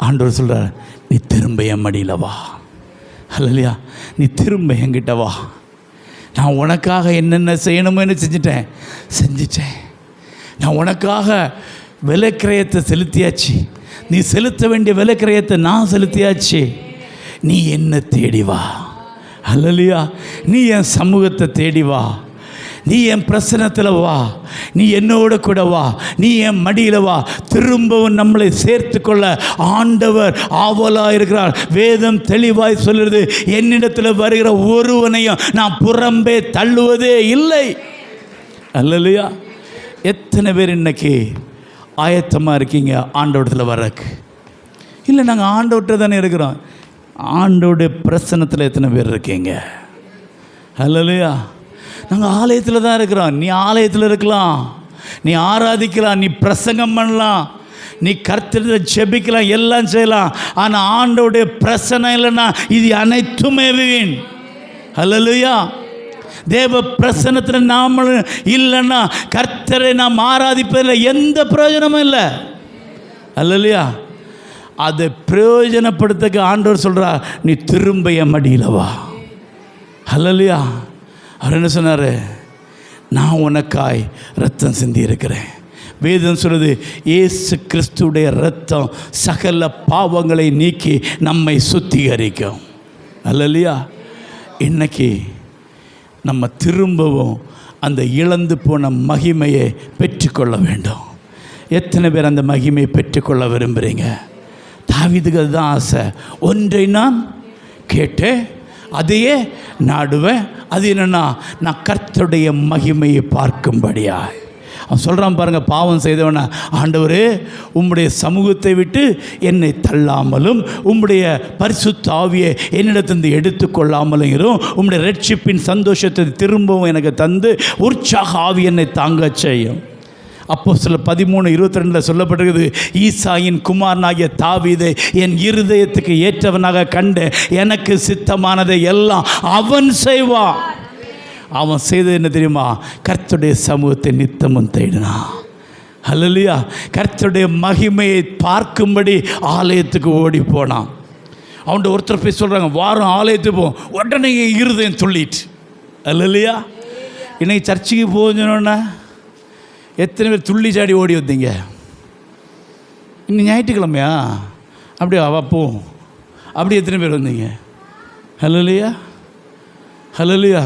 ஆண்டவர் சொல்கிறார், நீ திரும்ப என் மடியில் வா. அல்லேலூயா. நீ திரும்ப என்கிட்ட வா. நான் உனக்காக என்னென்ன செய்யணுமோன்னு செஞ்சிட்டேன். நான் உனக்காக விலைக்கிரயத்தை செலுத்தியாச்சு. நீ செலுத்த வேண்டிய விலைக்கிரயத்தை நான் செலுத்தியாச்சு. நீ என்ன தேடி வா. அல்லேலூயா. நீ என் சமூகத்தை தேடி வா. நீ என் பிரசன்னத்தில் வா. நீ என்னோட கூட வா. நீ என் மடியில் வா. திரும்பவும் நம்மளை சேர்த்து கொள்ள ஆண்டவர் ஆவலாக இருக்கிறார். வேதம் தெளிவாய் சொல்லுறது, என்னிடத்தில் வருகிற ஒருவனையும் நான் புறம்பே தள்ளுவதே இல்லை. அல்லேலூயா. எத்தனை பேர் இன்னைக்கு ஆயத்தமாக இருக்கீங்க ஆண்டவரத்தில் வரக்கு? இல்லை, நாங்கள் ஆண்டவர்கிட்ட தானே இருக்கிறோம். ஆண்டோடைய பிரசன்னத்தில் எத்தனை பேர் இருக்கீங்க? அல்லேலூயா. நாங்கள் ஆலயத்தில் தான் இருக்கிறோம். நீ ஆலயத்தில் இருக்கலாம், நீ ஆராதிக்கலாம், நீ பிரசங்கம் பண்ணலாம், நீ கர்த்தரை ஜெபிக்கலாம், எல்லாம் செய்யலாம். ஆனால் ஆண்டவருடைய பிரசன்னம் இல்லைன்னா இது அனைத்துமே வீண். அல்லேலூயா. தேவ பிரசன்னத்தில் நாமளும் இல்லைன்னா கர்த்தரை நாம் ஆராதிப்பதில் எந்த பிரயோஜனமும் இல்லை. அல்லேலூயா. அதை பிரயோஜனப்படுத்த ஆண்டவர் சொல்கிறார், நீ திரும்ப என் மடியில் வா. அல்லேலூயா. அவர் என்ன சொன்னார்? நான் உனக்காய் இரத்தம் சிந்தி இருக்கிறேன். வேதம் சொல்லுது, இயேசு கிறிஸ்துடைய இரத்தம் சகல பாவங்களை நீக்கி நம்மை சுத்திகரிக்கும். அல்லேலூயா. இன்னைக்கு நம்ம திரும்பவும் அந்த இழந்து போன மகிமையை பெற்றுக்கொள்ள வேண்டும். எத்தனை பேர் அந்த மகிமையை பெற்றுக்கொள்ள விரும்புகிறீங்க? தாவீதுக்கு அதுதான் ஆசை. ஒன்றை நான் கேட்டேன், அதையே நாடுவேன். அது என்னென்னா, நான் கர்த்தருடைய மகிமையை பார்க்கும்படியா. அவன் சொல்கிறான் பாருங்கள், பாவம் செய்தவனா, ஆண்டவரே உம்முடைய சமூகத்தை விட்டு என்னை தள்ளாமலும் உம்முடைய பரிசுத்த ஆவியை என்னிடத்திலிருந்து எடுத்துக்கொள்ளாமலும் இரும். உம்முடைய ரட்சிப்பின் சந்தோஷத்தை திரும்பவும் எனக்கு தந்து உற்சாக ஆவி என்னை தாங்க செய்யும். அப்போஸ்தலர் 13:22 சொல்லப்பட்டிருக்குது, ஈசாயின் குமாரனாகிய தாவீதை என் இருதயத்துக்கு ஏற்றவனாக கண்டு எனக்கு சித்தமானதை எல்லாம் அவன் செய்வான். அவன் செய்தது என்ன தெரியுமா? கர்த்தருடைய சமூகத்தை நித்தமும் தேடினான். ஹல்லேலூயா. கர்த்தருடைய மகிமையை பார்க்கும்படி ஆலயத்துக்கு ஓடி போனான். அவன்கிட்ட ஒருத்தர் போய் சொல்கிறாங்க, வாரம் ஆலயத்துக்கு போவோம். உடனே இருதயம் சொல்லிட்டு. ஹல்லேலூயா. இன்னைக்கு சர்ச்சுக்கு போகணுன்னா எத்தனை பேர் துள்ளி சாடி ஓடி வந்தீங்க? இன்னும் ஞாயிற்றுக்கிழமையா? அப்படியே அப்போம் அப்படி எத்தனை பேர் வந்தீங்க? ஹல்லேலூயா. ஹல்லேலூயா.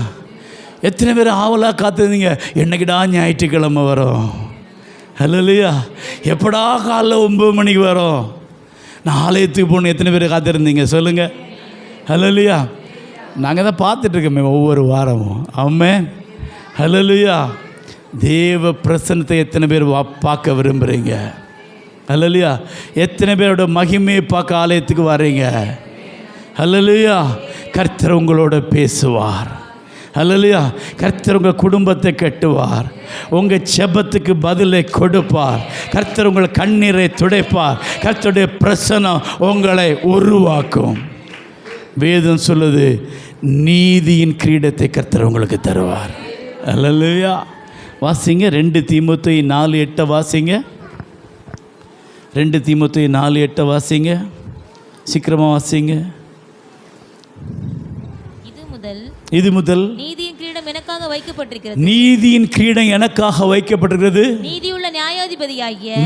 எத்தனை பேர் ஆவலாக காத்திருந்தீங்க, என்னைக்கிடா ஞாயிற்றுக்கிழமை வரும்? ஹல்லேலூயா. எப்படா காலைல 9 மணிக்கு வரும்? நான் ஆலயத்துக்கு போகணும். எத்தனை பேர் காத்திருந்தீங்க சொல்லுங்கள்? ஹல்லேலூயா. நாங்கள் தான் பார்த்துட்ருக்கோமே ஒவ்வொரு வாரமும். ஆமென். ஹல்லேலூயா. தேவ பிரசன்னத்தை எத்தனை பேர் பார்க்க விரும்புகிறீங்க? ஹல்லேலூயா. எத்தனை பேரோட மகிமையை பார்க்க ஆலயத்துக்கு வர்றீங்க? ஹல்லேலூயா. கர்த்தர் உங்களோட பேசுவார். ஹல்லேலூயா. கர்த்தர் உங்கள் குடும்பத்தை கட்டுவார். உங்கள் ஜெபத்துக்கு பதிலை கொடுப்பார். கர்த்தர் உங்கள் கண்ணீரை துடைப்பார். கர்த்தருடைய பிரசன்னம் உங்களை உருவாக்கும். வேதம் சொல்லுது, நீதியின் கிரீடத்தை கர்த்தர் உங்களுக்கு தருவார். ஹல்லேலூயா. வாசிங்க 2 தீமோத்தேயு 4:8 வாசிங்க. 2 தீமோத்தேயு 4:8 வாசிங்க. சீக்கிரமாக வாசிங்க. இது முதல் நீதியின் கிரீடம் எனக்காக வைக்கப்பட்டிருக்கிறது. நீதியின் கிரீடம் எனக்காக வைக்கப்பட்டிருக்கிறது.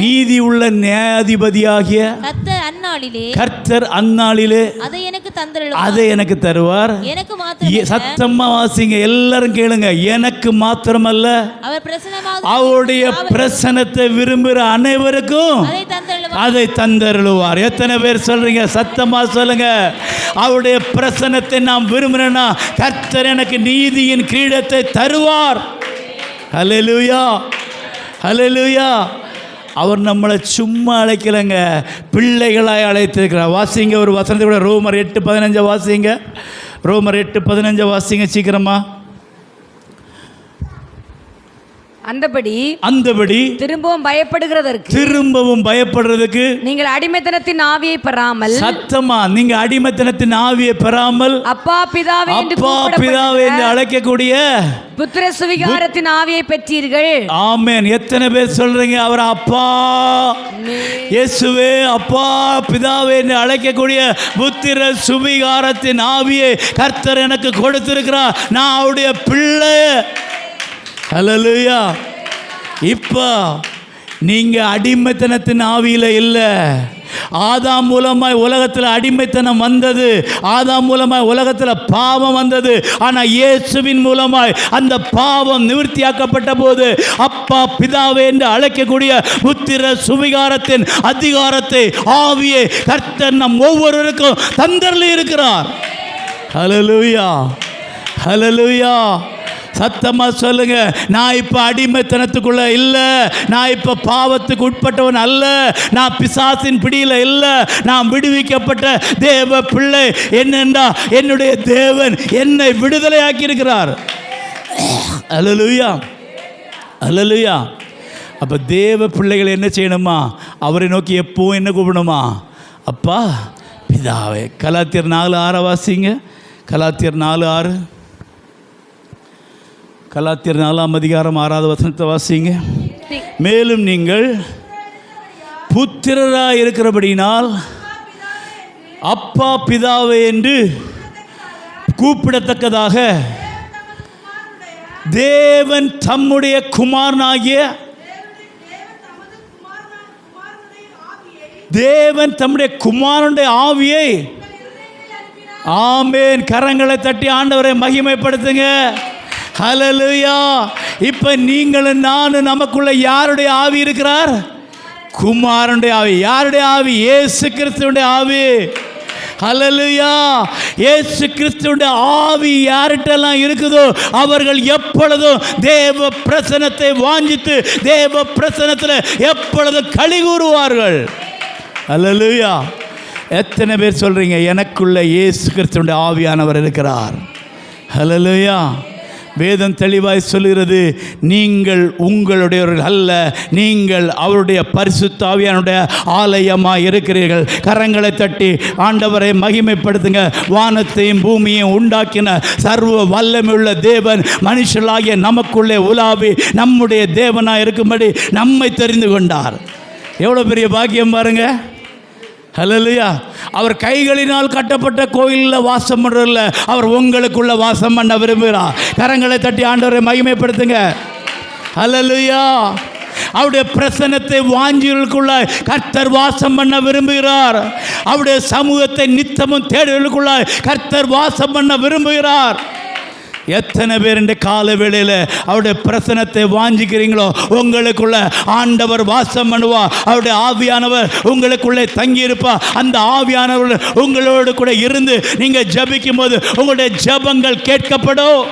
நீதியுள்ள நியாயாதிபதியாகிய கர்த்தர் அந்நாளிலே அதை எனக்கு தருவார். எனக்கு மாத்திரம், சத்தமா வாசிங்க, எல்லாரும் கேளுங்க. எனக்கு மாத்திரமல்ல, அவருடைய பிரசன்னத்தை விரும்புகிற அனைவருக்கும் அதை தந்தருளுவார். எத்தனை பேர் சொல்றீங்க? சத்தமா சொல்லுங்க. அவருடைய பிரசன்னத்தை நாம் விரும்புகிறேன்னா கர்த்தர் எனக்கு நீதியின் கிரீடத்தை தருவார். ஹல்லேலூயா. ஹல்லேலூயா. அவர் நம்மளை சும்மா அழைக்கலைங்க, பிள்ளைகளாய் அழைத்திருக்கிறார். வாசிங்க ஒரு வசனத்தை கூட, ரோமர் 8:15 வாசிங்க. ரோமர் 8:15 வாசிங்க சீக்கிரமா. அந்தபடி திரும்பவும் பயப்படுறதுக்கு நீங்கள் அடிமைத்தனத்தின் ஆவியை பெறாமல், சத்தமா நீங்க அடிமைத்தனத்தின் ஆவியை பெறாமல், அப்பா பிதாவே என்று அழைக்கக்கூடிய புத்திர சுவிகாரத்தின் ஆவியை பெற்றீர்கள். ஆமென். எத்தனை பேர் சொல்றீங்க அவர் அப்பா இயேசுவே, அப்பா பிதாவே என்று அழைக்கக்கூடிய புத்திர சுவிகாரத்தின் ஆவியை கர்த்தர் எனக்கு கொடுத்திருக்கிறார். நான் அவருடைய பிள்ளை. ஹல்லேலூயா. இப்போ நீங்கள் அடிமைத்தனத்தின் ஆவியில் இல்லை. ஆதாம் மூலமாய் உலகத்தில் அடிமைத்தனம் வந்தது. ஆதாம் மூலமாய் உலகத்தில் பாவம் வந்தது. ஆனால் இயேசுவின் மூலமாய் அந்த பாவம் நிவர்த்தியாக்கப்பட்ட போது அப்பா பிதாவே என்று அழைக்கக்கூடிய புத்திர சுவிகாரத்தின் அதிகாரத்தை, ஆவியை கர்த்தர் நம் ஒவ்வொருவருக்கும் தந்தருளி இருக்கிறார். ஹல்லேலூயா. ஹல்லேலூயா. சத்தமாக சொல்லுங்க. நான் இப்போ அடிமைத்தனத்துக்குள்ள இல்லை. நான் இப்போ பாவத்துக்கு உட்பட்டவன் அல்ல. நான் பிசாசின் பிடியில் இல்லை. நான் விடுவிக்கப்பட்ட தேவ பிள்ளை. என்னென்றா என்னுடைய தேவன் என்னை விடுதலையாக்கி இருக்கிறார். ஹல்லேலூயா. ஹல்லேலூயா. அப்போ தேவ பிள்ளைகள் என்ன செய்யணுமா? அவரை நோக்கி எப்பவும் என்ன கூப்பிடணுமா? அப்பா பிதாவே. கலாத்தியர் 4:6 வாசிங்க. கலாத்தியர் 4:6. கலாத்தியர் 4:6 வாசிங்க. மேலும் நீங்கள் புத்திரராய் இருக்கிறபடினால் அப்பா பிதாவே என்று கூப்பிடத்தக்கதாக தேவன் தம்முடைய குமாரனாகிய குமாரனுடைய ஆவியை, ஆமென், கரங்களை தட்டி ஆண்டவரை மகிமைப்படுத்துங்க. ஹல்லேலூயா. இப்போ நீங்களும் நானும் நமக்குள்ள யாருடைய ஆவி இருக்கிறார்? குமாரனுடைய ஆவி. யாருடைய ஆவி? இயேசு கிறிஸ்துவுடைய ஆவி. ஹல்லேலூயா. இயேசு கிறிஸ்துவுடைய ஆவி யார்கிட்டெல்லாம் இருக்குதோ அவர்கள் எப்பொழுதும் தேவ பிரசன்னத்தை வாஞ்சித்து தேவ பிரசன்னத்தில் எப்பொழுதும் களி கூறுவார்கள். ஹல்லேலூயா. எத்தனை பேர் சொல்றீங்க எனக்குள்ள இயேசு கிறிஸ்துவுடைய ஆவியானவர் இருக்கிறார்? ஹல்லேலூயா. வேதம் தெளிவாய் சொல்கிறது, நீங்கள் உங்களுடையவர்கள் அல்ல, நீங்கள் அவருடைய பரிசுத்த ஆவியானுடைய ஆலயமாக இருக்கிறீர்கள். கரங்களை தட்டி ஆண்டவரை மகிமைப்படுத்துங்க. வானத்தையும் பூமியையும் உண்டாக்கின சர்வ வல்லமையுள்ள தேவன் மனுஷர்களாகிய நமக்குள்ளே உலாவி நம்முடைய தேவனாக இருக்கும்படி நம்மை தெரிந்து கொண்டார். எவ்வளோ பெரிய பாக்கியம் பாருங்க. ஹல்லேலூயா. அவர் கைகளினால் கட்டப்பட்ட கோயிலில் வாசம் பண்ணுறதில்ல, அவர் உங்களுக்குள்ள வாசம் பண்ண விரும்புகிறார். கரங்களை தட்டி ஆண்டவரை மகிமைப்படுத்துங்க. ஹல்லேலூயா. அவருடைய பிரசன்னத்தை வாஞ்சிகளுக்குள்ள கர்த்தர் வாசம் பண்ண விரும்புகிறார். அவருடைய சமூகத்தை நித்தமும் தேடுகளுக்குள்ள கர்த்தர் வாசம் பண்ண விரும்புகிறார். எத்தனை பேர் இந்த கால வேளையில் அவருடைய பிரசனத்தை வாஞ்சிக்கிறீங்களோ உங்களுக்குள்ள ஆண்டவர் வாசம் பண்ணுவார். அவருடைய ஆவியானவர் உங்களுக்குள்ளே தங்கியிருப்பார். அந்த ஆவியானவர் உங்களோடு கூட இருந்து நீங்கள் ஜெபிக்கும் போது உங்களுடைய ஜெபங்கள் கேட்கப்படும்.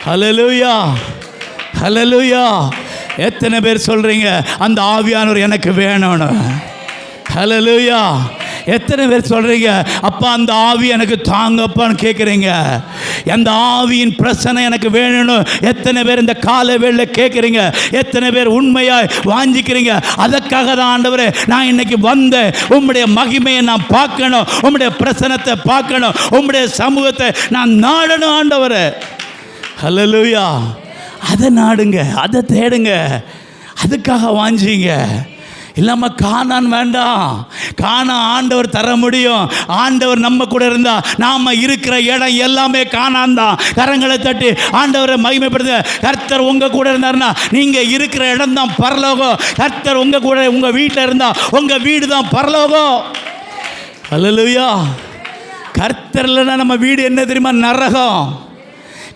ஹல்லேலூயா, ஹல்லேலூயா. எத்தனை பேர் சொல்கிறீங்க அந்த ஆவியானவர் எனக்கு வேணும்னு? ஹல்லேலூயா. எத்தனை பேர் சொல்கிறீங்க அப்பா அந்த ஆவி எனக்கு தாங்கப்பான்னு கேட்குறீங்க? அந்த ஆவியின் பிரச்சனை எனக்கு வேணும்னு எத்தனை பேர் இந்த கால வேளையில் கேட்குறீங்க? எத்தனை பேர் உண்மையாக வாஞ்சிக்கிறீங்க? அதற்காக தான் ஆண்டவரே நான் இன்னைக்கு வந்தேன். உம்முடைய மகிமையை நான் பார்க்கணும், உம்முடைய பிரசனத்தை பார்க்கணும், உம்முடைய சமூகத்தை நான் நாடணும் ஆண்டவரே. ஹல்லேலூயா. அதை நாடுங்க, அதை தேடுங்க, அதுக்காக வாஞ்சிங்க. இல்லாமல் காணான் வேண்டாம். காணான் ஆண்டவர் தர முடியும். ஆண்டவர் நம்ம கூட இருந்தால் நாம் இருக்கிற இடம் எல்லாமே காணான் தான். கரங்களை தட்டி ஆண்டவரை மகிமைப்படுத்துங்க. கர்த்தர் உங்கள் கூட இருந்தார்னா நீங்கள் இருக்கிற இடம் தான் பரலோகம். கர்த்தர் உங்கள் கூட உங்கள் வீட்டில் இருந்தால் உங்கள் வீடு தான் பரலோகம். ஹல்லேலூயா. கர்த்தர் இல்லைன்னா நம்ம வீடு என்ன தெரியுமா? நரகம்.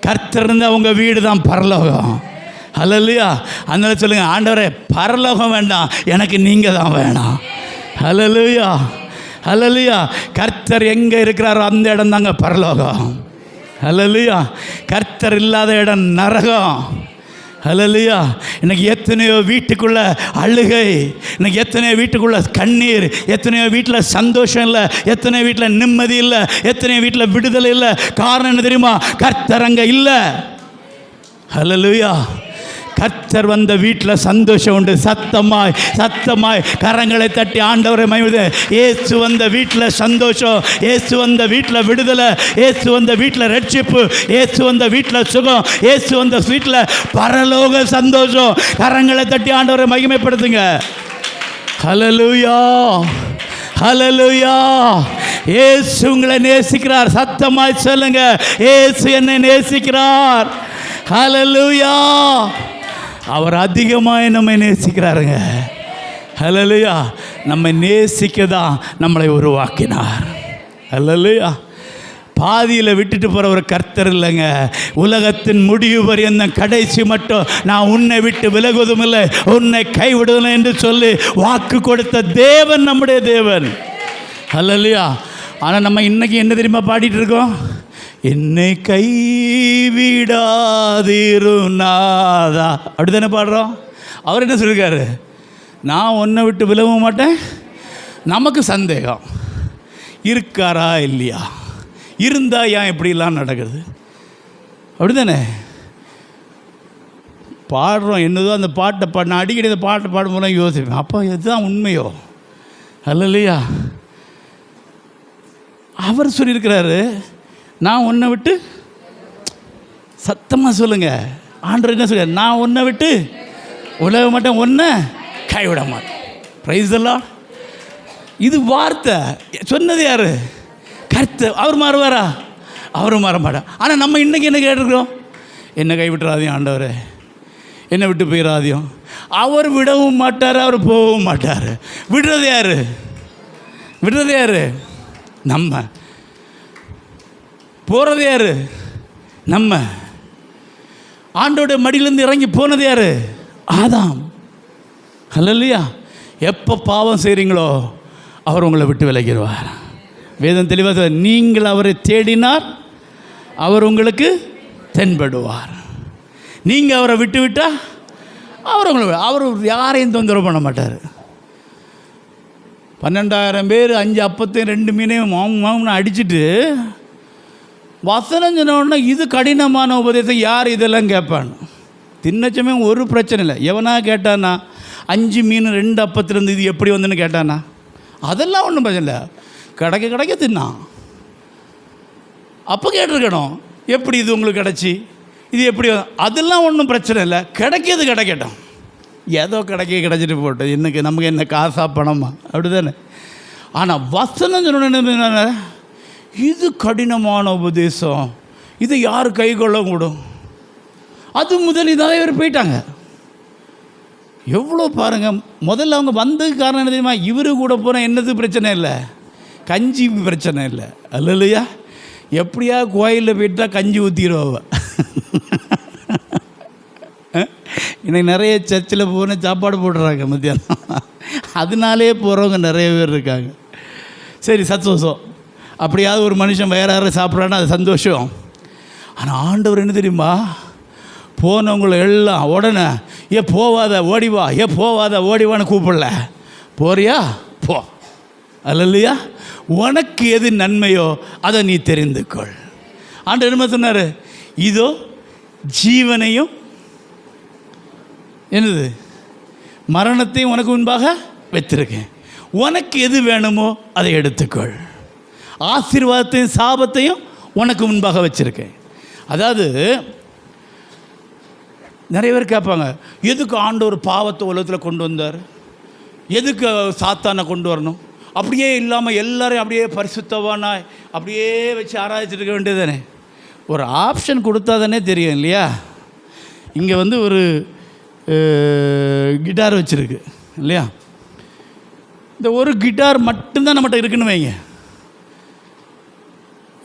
கர்த்தர் இருந்தால் உங்கள் வீடு தான் பரலோகம். ஹல்லேலூயா. அதனால சொல்லுங்கள், ஆண்டவரே பரலோகம் வேண்டாம், எனக்கு நீங்கள் தான் வேணாம். ஹல்லேலூயா, ஹல்லேலூயா. கர்த்தர் எங்கே இருக்கிறாரோ அந்த இடம் தாங்க பரலோகம். ஹல்லேலூயா. கர்த்தர் இல்லாத இடம் நரகம். ஹல்லேலூயா. இன்னைக்கு எத்தனையோ வீட்டுக்குள்ள அழுகை, இன்னைக்கு எத்தனையோ வீட்டுக்குள்ள கண்ணீர், எத்தனையோ வீட்டில் சந்தோஷம் இல்லை, எத்தனையோ வீட்டில் நிம்மதி இல்லை, எத்தனையோ வீட்டில் விடுதலை இல்லை. காரணம் என்ன தெரியுமா? கர்த்தர் அங்கே இல்லை. ஹல்லேலூயா. கர்த்தர் வந்த வீட்டில் சந்தோஷம் உண்டு. சத்தமாய் சத்தமாய் கரங்களை தட்டி ஆண்டவரை மகிமைப்படுத்துங்க. இயேசு வந்த வீட்டில் சந்தோஷம், இயேசு வந்த வீட்டில் விடுதலை, இயேசு வந்த வீட்டில் ரட்சிப்பு, இயேசு வந்த வீட்டில் சுகம், இயேசு வந்த வீட்டில் பரலோக சந்தோஷம். கரங்களை தட்டி ஆண்டவரை மகிமைப்படுத்துங்க. ஹல்லேலூயா, ஹல்லேலூயா. இயேசு உங்களை நேசிக்கிறார். சத்தமாய் சொல்லுங்க, இயேசு என்னை நேசிக்கிறார். ஹல்லேலூயா. அவர் அதிகமாக நம்மை நேசிக்கிறாருங்க. ஹல்லேலூயா. நம்மை நேசிக்க தான் நம்மளை உருவாக்கினார். ஹல்லேலூயா. பாதியில் விட்டுட்டு போகிற ஒரு கர்த்தர் இல்லைங்க. உலகத்தின் முடிவு பரியந்தம் கடைசி மட்டும் நான் உன்னை விட்டு விலகுவதும் இல்லை, உன்னை கைவிடுவதில்லை என்று சொல்லி வாக்கு கொடுத்த தேவன் நம்முடைய தேவன். ஹல்லேலூயா. ஆனால் நம்ம இன்னைக்கு என்ன தெரியுமா பாடிட்டு இருக்கோம்? என்னை கைவிடாதிருநாதா, அப்படி தானே பாடுறோம். அவர் என்ன சொல்லியிருக்காரு? நான் உன்னை விட்டு விலக மாட்டேன். நமக்கு சந்தேகம், இருக்காரா இல்லையா? இருந்தா ஏன் இப்படிலாம் நடக்குது? அப்படி தானே பாடுறோம். என்னதோ அந்த பாட்டை நான் அடிக்கடி இந்த பாட்டை பாடும்போது யோசிப்பேன், அப்போ இதுதான் உண்மையோ? ஹல்லேலூயா. அவர் சொல்லியிருக்கிறாரு, நான் உன்னை விட்டு, சத்தமாக சொல்லுங்கள், ஆண்டவர் என்ன சொல்ல, நான் உன்னை விட்டு உலக மாட்டேன், உன்னை கைவிட மாட்டேன். Price the Lord. இது வார்த்தை சொன்னது யார்? கர்த்தர். அவர் மாறுவாரா? அவரும் மாற மாட்டார். ஆனால் நம்ம இன்றைக்கி என்ன கேட்டிருக்கிறோம்? என்னை கைவிட்டுறாதையும் ஆண்டவரே, என்னை விட்டு போயிடாதையும். அவர் விடவும் மாட்டார், அவர் போகவும் மாட்டார். விடுறது யார்? விடுறது யார்? நம்ம. போகிறது யார்? நம்ம. ஆண்டோடைய மடியிலேருந்து இறங்கி போனது யார்? ஆதாம். ஹல்லேலூயா. எப்போ பாவம் செய்கிறீங்களோ அவர் உங்களை விட்டு விலகிடுவார். வேதம் தெளிவாக, நீங்கள் அவரை தேடினார் அவர் உங்களுக்கு தென்படுவார். நீங்கள் அவரை விட்டு விட்டால் அவர் அவர் யாரையும் தொந்தரவு பண்ண மாட்டார். 12,000 பேர் 5 அப்பத்தையும் 2 மீனையும் மாமுன்னு அடிச்சுட்டு வசனம் சொன்னோன்னா இது கடினமான உபதேசம், யார் இதெல்லாம் கேட்பான்? தின்னச்சமே ஒரு பிரச்சனை இல்லை. எவனா கேட்டானா 5 மீன் 2 அப்பத்திலேருந்து இது எப்படி வந்துன்னு கேட்டானா, அதெல்லாம் ஒன்றும் பிரச்சனை இல்லை. கிடைக்க தின்னான். அப்போ கேட்டிருக்கணும், எப்படி இது உங்களுக்கு கிடச்சி, இது எப்படி, அதெல்லாம் ஒன்றும் பிரச்சனை இல்லை. கிடைக்கட்டும், ஏதோ கிடச்சிட்டு போட்டோம், இன்னைக்கு நமக்கு என்ன காசா பணமா, அப்படி தானே. ஆனால் வசனம் சொன்ன இது கடினமான உபதேசம், இதை யார் கை கொள்ள கூடும்? அது முதல் இதாக இவர் போயிட்டாங்க. எவ்வளோ பாருங்கள், முதல்ல அவங்க வந்ததுக்கு காரணம் என்ன தெரியுமா? இவரு கூட போனால் என்னது பிரச்சனை இல்லை, கஞ்சி பிரச்சனை இல்லை. அல்லையா, எப்படியா கோயிலில் போயிட்டா கஞ்சி ஊற்றிடுவாவ. இன்னைக்கு நிறைய சர்ச்சில் போனால் சாப்பாடு போடுறாங்க மத்தியானம், அதனாலே போகிறவங்க நிறைய பேர் இருக்காங்க. சரி, சந்தோஷம். அப்படியாவது ஒரு மனுஷன் வேறு யாரும் சாப்பிட்றான்னா அது சந்தோஷம். ஆனால் ஆண்டவர் என்ன தெரியுமா, போனவங்களை எல்லாம் உடனே போவாத ஓடிவா, போவாத ஓடிவான்னு கூப்பிடல. போறியா போ, அல்லையா, உனக்கு எது நன்மையோ அதை நீ தெரிந்து கொள். ஆண்டவர் என்ன சொன்னார்? இதோ ஜீவனையும் என்னது மரணத்தையும் உனக்கு முன்பாக வைத்திருக்கேன், உனக்கு எது வேணுமோ அதை எடுத்துக்கொள், ஆசீர்வாதத்தையும் சாபத்தையும் உனக்கு முன்பாக வச்சுருக்கேன். அதாவது நிறைய பேர் கேட்பாங்க, எதுக்கு ஆண்டவர் பாவத்தை உலகத்தில் கொண்டு வந்தார், எதுக்கு சாத்தானை கொண்டு வரணும்? அப்படியே இல்லாமல் எல்லாரையும் அப்படியே பரிசுத்தவானா அப்படியே வச்சு ஆராய்ச்சிருக்க வேண்டியது தானே. ஒரு ஆப்ஷன் கொடுத்தா தானே தெரியும் இல்லையா. இங்கே வந்து ஒரு கிட்டார் வச்சுருக்கு இல்லையா, இந்த ஒரு கிட்டார் மட்டும்தான் நம்மகிட்ட இருக்குன்னு வைங்க.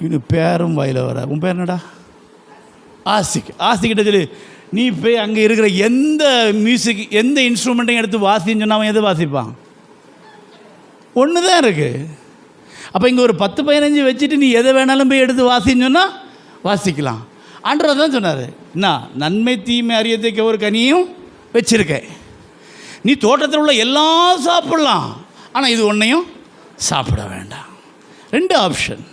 இன்னும் பேரும் வாயில் வர, உன் பேர் என்னடா? ஆசிக்கிட்ட சொல்லி நீ போய் அங்கே இருக்கிற எந்த மியூசிக் எந்த இன்ஸ்ட்ருமெண்ட்டையும் எடுத்து வாசின்னு சொன்னால் அவன் எதை வாசிப்பான்? ஒன்று தான் இருக்குது. அப்போ இங்கே ஒரு 10-15 வச்சுட்டு நீ எதை வேணாலும் போய் எடுத்து வாசின்னு சொன்னால் வாசிக்கலாம். ஆண்டவர் தான் சொன்னார், என்ன நன்மை தீமை அறியத்துக்கு ஒரு கனியும் வச்சுருக்கேன், நீ தோட்டத்தில் உள்ள எல்லாம் சாப்பிட்லாம், ஆனால் இது ஒன்றையும் சாப்பிட வேண்டாம். 2 ஆப்ஷன்.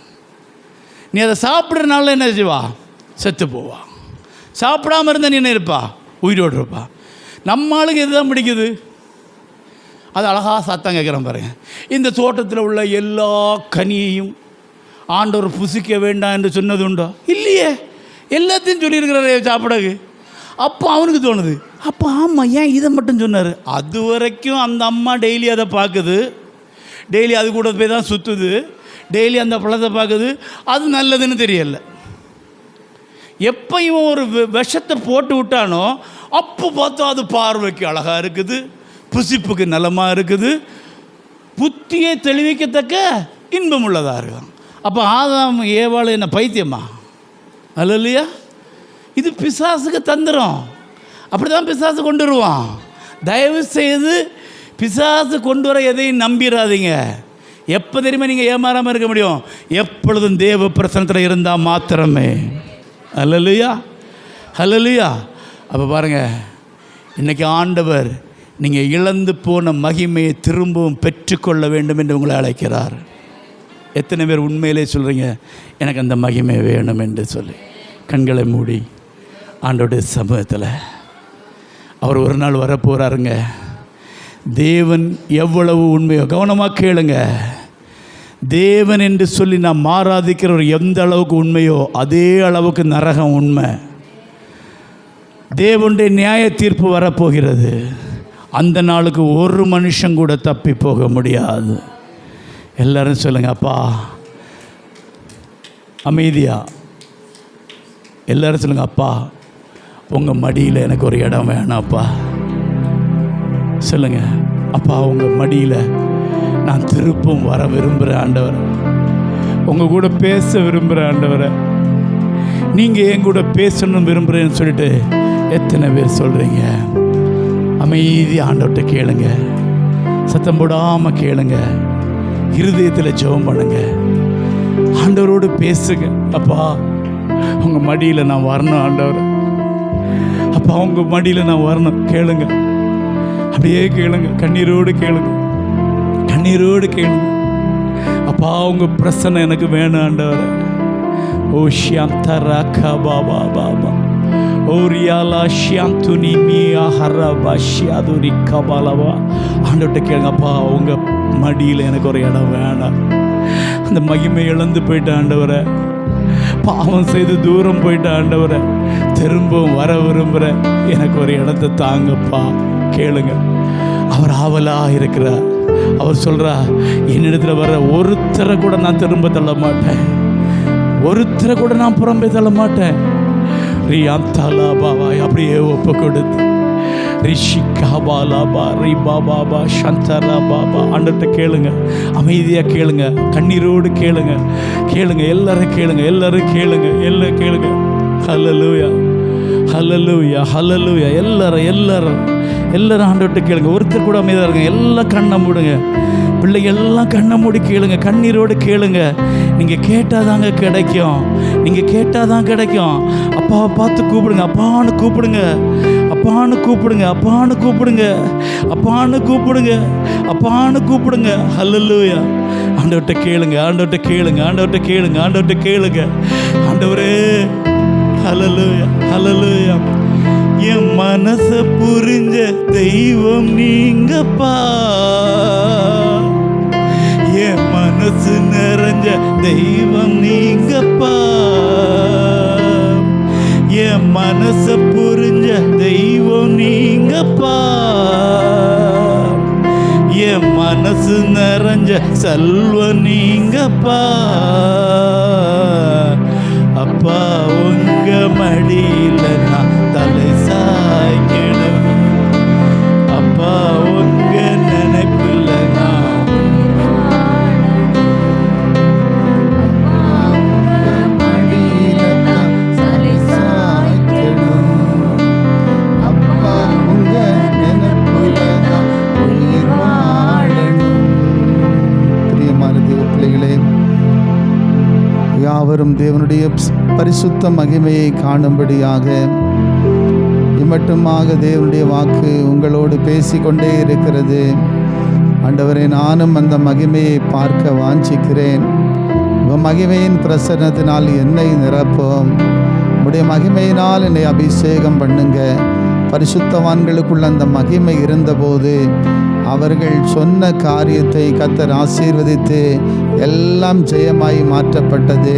நீ அதை சாப்பிட்றதுனால என்ன செய்வா? செத்து போவா. சாப்பிடாமல் இருந்தால் நீ என்ன இருப்பா? உயிரோடு இருப்பா. நம்ம ஆளுக்கு எதுதான் பிடிக்குது? அது அழகாக சத்தம் கேட்குறேன் பாருங்க. இந்த தோட்டத்தில் உள்ள எல்லா கனியையும் ஆண்டவர் புசிக்க வேண்டாம் என்று சொன்னது உண்டோ? இல்லையே, எல்லாத்தையும் சொல்லியிருக்கிறாரே சாப்பிடகு. அப்போ அவனுக்கு தோணுது, அப்போ ஆமாம் ஏன் இதை மட்டும் சொன்னார்? அது வரைக்கும் அந்த அம்மா டெய்லி அதை பார்க்குது, டெய்லி அது கூட போய் தான் சுற்றுது, டெய்லி அந்த பழத்தை பார்க்குது, அது நல்லதுன்னு தெரியல. எப்போ இவன் ஒரு விஷத்தை போட்டு விட்டானோ அப்போ பார்த்தா அது பார்வைக்கு அழகாக இருக்குது, புசிப்புக்கு நலமாக இருக்குது, புத்தியை தெளிவிக்கத்தக்க இன்பம் உள்ளதாக இருக்கும். அப்போ ஆதாம் ஏவாள் என்ன பைத்தியமா? அல்ல இல்லையா? இது பிசாசுக்கு தந்துடும். அப்படி தான் பிசாசு கொண்டு வருவான். தயவு செய்து பிசாசு கொண்டு வர எதையும் நம்பிடாதீங்க. எப்போ தெரியுமா நீங்கள் ஏமாறாமல் இருக்க முடியும்? எப்பொழுதும் தேவ பிரசன்னத்தில் இருந்தால் மாத்திரமே. அல்லேலூயா, அல்லேலூயா. அப்போ பாருங்கள், இன்றைக்கி ஆண்டவர் நீங்கள் இழந்து போன மகிமையை திரும்பவும் பெற்றுக்கொள்ள வேண்டும் என்று உங்களை அழைக்கிறார். எத்தனை பேர் உண்மையிலே சொல்கிறீங்க எனக்கு அந்த மகிமை வேணும் என்று சொல்லி? கண்களை மூடி ஆண்டோடைய சமூகத்தில் அவர் ஒரு நாள் வரப்போகிறாருங்க. தேவன் எவ்வளவு உண்மையோ கவனமாக கேளுங்க. தேவன் என்று சொல்லி நாம் ஆராதிக்கிறவர் எந்த அளவுக்கு உண்மையோ அதே அளவுக்கு நரகம் உண்மை. தேவனுடைய நியாய தீர்ப்பு வரப்போகிறது. அந்த நாளுக்கு ஒரு மனுஷன் கூட தப்பி போக முடியாது. எல்லாரும் சொல்லுங்க, அப்பா அமைதியா எல்லாரும் சொல்லுங்க, அப்பா உங்கள் மடியில் எனக்கு ஒரு இடம் வேணாப்பா. சொல்லுங்க, அப்பா உங்கள் மடியில் நான் திருப்பும் வர விரும்புகிறேன் ஆண்டவரை, உங்கள் கூட பேச விரும்புகிறேன் ஆண்டவரை, நீங்கள் என் கூட பேசணும்னு விரும்புகிறேன்னு சொல்லிட்டு எத்தனை பேர் சொல்கிறீங்க? அமைதி ஆண்டவர்கிட்ட கேளுங்க, சத்தம் போடாமல் கேளுங்க, இருதயத்தில் ஜெபம் பண்ணுங்க, ஆண்டவரோடு பேசுங்க. அப்பா உங்கள் மடியில் நான் வரணும் ஆண்டவர், அப்பா உங்கள் மடியில் நான் வரணும். கேளுங்க, அப்படியே கேளுங்க, கண்ணீரோடு கேளுங்க, கண்ணீரோடு கேளுங்க. அப்பா உங்கள் பிரசன்னம் எனக்கு வேணும் ஆண்டவர், ஓ ஷியாம் தரகா பாபா பாபா ஓரியாலா ஷியாம் துனி மியா ஹரபா ஷியாதுரி கபாலவா. ஆண்டவர்கிட்ட கேளுங்கப்பா, உங்கள் மடியில் எனக்கு ஒரு இடம் வேணாம். அந்த மகிமை இழந்து போயிட்ட ஆண்டவரை, பாவம் செய்து தூரம் போயிட்ட ஆண்டவரை, திரும்பவும் வர விரும்புகிற எனக்கு ஒரு இடத்த தாங்கப்பா. கேளுங்க, அவர் ஆவலாக இருக்கிறார். அவர் சொல்கிறா, என்னிடத்தில் வர ஒருத்தரை கூட நான் திரும்ப தள்ள மாட்டேன், ஒருத்தரை கூட நான் புறம்பே தள்ள மாட்டேன். ரியாந்தாலா பாபா அப்படியே ஒப்பு கொடுத்து ரிஷிகா பாலாபா ரிபா பாபா சந்தரா பாபா. ஆண்டவர்கிட்ட கேளுங்க, அமைதியாக கேளுங்க, கண்ணீரோடு கேளுங்க, கேளுங்க, எல்லாரும் கேளுங்க, எல்லாரும் கேளுங்க, எல்லாம் கேளுங்க. ஹல்லேலூயா ஹல்லேலூயா ஹல்லேலூயா. எல்லாரும் எல்லாரும் எல்லாரும் ஆண்டவர்கிட்ட கேளுங்க. ஒருத்தர் கூட அமைதியாக இருங்க. எல்லாம் கண்ணை மூடுங்க. பிள்ளைங்க எல்லாம் கண்ணை மூடி கேளுங்க, கண்ணீரோடு கேளுங்க. நீங்கள் கேட்டால் தாங்க கிடைக்கும், நீங்கள் கேட்டால் தான் கிடைக்கும். அப்பாவை பார்த்து கூப்பிடுங்க, அப்பான்னு கூப்பிடுங்க, அப்பான்னு கூப்பிடுங்க, அப்பான்னு கூப்பிடுங்க, அப்பான்னு கூப்பிடுங்க, அப்பான்னு கூப்பிடுங்க. ஹல்லேலூயா. ஆண்டவர்கிட்ட கேளுங்க, ஆண்டவர்கிட்ட கேளுங்க, ஆண்டவர்கிட்ட கேளுங்க, ஆண்டவர்கிட்ட கேளுங்க. ஆண்டவரே ஹல்லேலூயா ஹல்லேலூயா. என் மனசை புரிஞ்ச தெய்வம் நீங்கப்பா, என் மனசு நிறைஞ்ச தெய்வம் நீங்கப்பா, என் மனசை புரிஞ்ச தெய்வம் நீங்கப்பா, என் மனசு நிறைஞ்ச செல்வம் நீங்கப்பா. அப்பா உங்க மடியில நான் தலை சாய்க்கணும், அப்பா உங்க நினைப்பில் நான் யாவரும் தேவனுடைய பரிசுத்த மகிமையை காணும்படியாக இம்மட்டுமாக தேவனுடைய வாக்கு உங்களோடு பேசிக்கொண்டே இருக்கிறது. ஆண்டவரே, நானும் அந்த மகிமையை பார்க்க வாஞ்சிக்கிறேன். உங்கள் மகிமையின் பிரசன்னத்தினால் என்னை நிரப்பும், உடைய மகிமையினால் என்னை அபிஷேகம் பண்ணுங்க. பரிசுத்தவான்களுக்குள்ள அந்த மகிமை இருந்தபோது அவர்கள் சொன்ன காரியத்தை கர்த்தர் ஆசீர்வதித்து எல்லாம் ஜெயமாய் மாற்றப்பட்டது.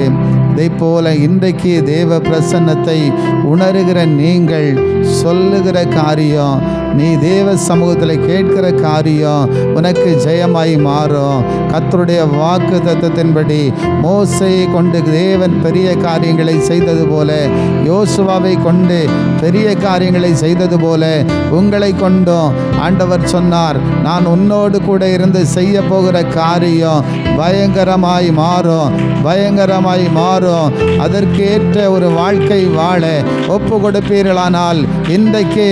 இதை போல இன்றைக்கு தேவ பிரசன்னத்தை உணர்கிற நீங்கள் சொல்லுகிற காரியம், நீ தேவ சமூகத்தில் கேட்கிற காரியம் உனக்கு ஜெயமாய் மாறும். கர்த்தருடைய வாக்கு தத்தத்தின்படி மோசையை கொண்டு தேவன் பெரிய காரியங்களை செய்தது போல, யோசுவாவை கொண்டு பெரிய காரியங்களை செய்தது போல உங்களை கொண்டும் ஆண்டவர் சொன்னார், நான் உன்னோடு கூட இருந்து செய்ய போகிற காரியம் பயங்கரமாய் மாறும், பயங்கரமாய் மாறும். அதற்கேற்ற ஒரு வாழ்க்கை வாழ ஒப்பு கொடுப்பீர்களானால் இன்றைக்கு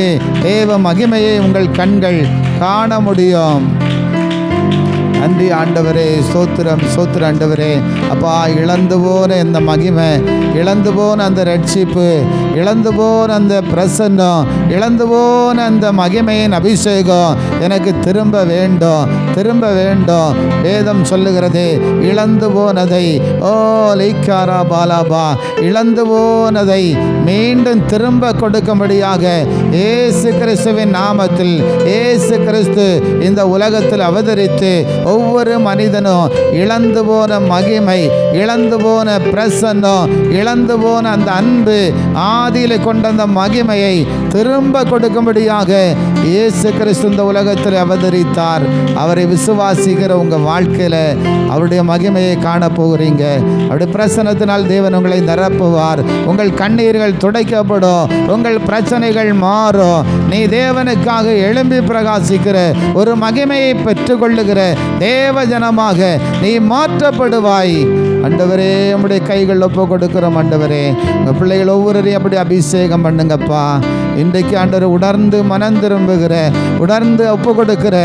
தேவ மகிமையை உங்கள் கண்கள் காண முடியும். நன்றி ஆண்டவரே, ஸ்தோத்திரம் ஸ்தோத்திரம் ஆண்டவரே. அப்பா, இழந்து போன இந்த மகிமை, இழந்து போன அந்த ரட்சிப்பு, இழந்து போன அந்த பிரசன்னம், இழந்து போன அந்த மகிமையின் அபிஷேகம் எனக்கு திரும்ப வேண்டும், திரும்ப வேண்டும். வேதம் சொல்லுகிறது, இழந்து போனதை லைக்காரா பாலாபா, இழந்து போனதை மீண்டும் திரும்ப கொடுக்கும்படியாக இயேசு கிறிஸ்துவின் நாமத்தில், இயேசு கிறிஸ்து இந்த உலகத்தில் அவதரித்து ஒவ்வொரு மனிதனும் இழந்து போன மகிமை, இழந்து போன பிரசன்னம், இழந்து போன அந்த அன்பு, ஆதியில் கொண்ட அந்த மகிமையை திரும்ப கொடுக்கும்படியாக இயேசு கிறிஸ்து இந்த உலகத்தில் அவதரித்தார். அவரை விசுவாசிக்கிற உங்கள் வாழ்க்கையில் அவருடைய மகிமையை காணப்போகிறீங்க. அவருடைய பிரசன்னத்தினால் தேவன் உங்களை நிரப்புவார். உங்கள் கண்ணீர்கள் துடைக்கப்படும், உங்கள் பிரச்சனைகள் மாறும். நீ தேவனுக்காக எழும்பி பிரகாசிக்கிற ஒரு மகிமையை பெற்றுக்கொள்ளுகிற தேவ ஜனமாக நீ மாற்றப்படுவாய். ஆண்டவரே, நம்முடைய கைகள் ஒப்பு கொடுக்கிறோம். ஆண்டவரே, உங்கள் பிள்ளைகள் ஒவ்வொருவரையும் அப்படி அபிஷேகம் பண்ணுங்கப்பா. இன்றைக்கு ஆண்டவர் உணர்ந்து மனம் திரும்ப விரும்புகிற, உணர்ந்து ஒப்பு கொடுக்கிற,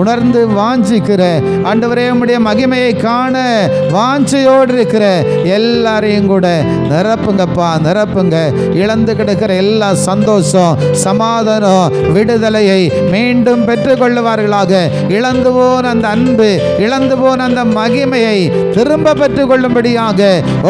உணர்ந்து வாஞ்சிக்கிற, ஆண்டவரே உம்முடைய மகிமையை காண வாஞ்சையோடு இருக்கிற எல்லாரையும் கூட நிரப்புங்கப்பா, நிரப்புங்க. இழந்து கிடக்கிற எல்லா சந்தோஷம், சமாதானம், விடுதலையை மீண்டும் பெற்றுக்கொள்ளுவார்களாக. இழந்து போன அந்த அன்பு, இழந்து போன அந்த மகிமையை திரும்ப பெற்றுக்கொள்ளும்படியாக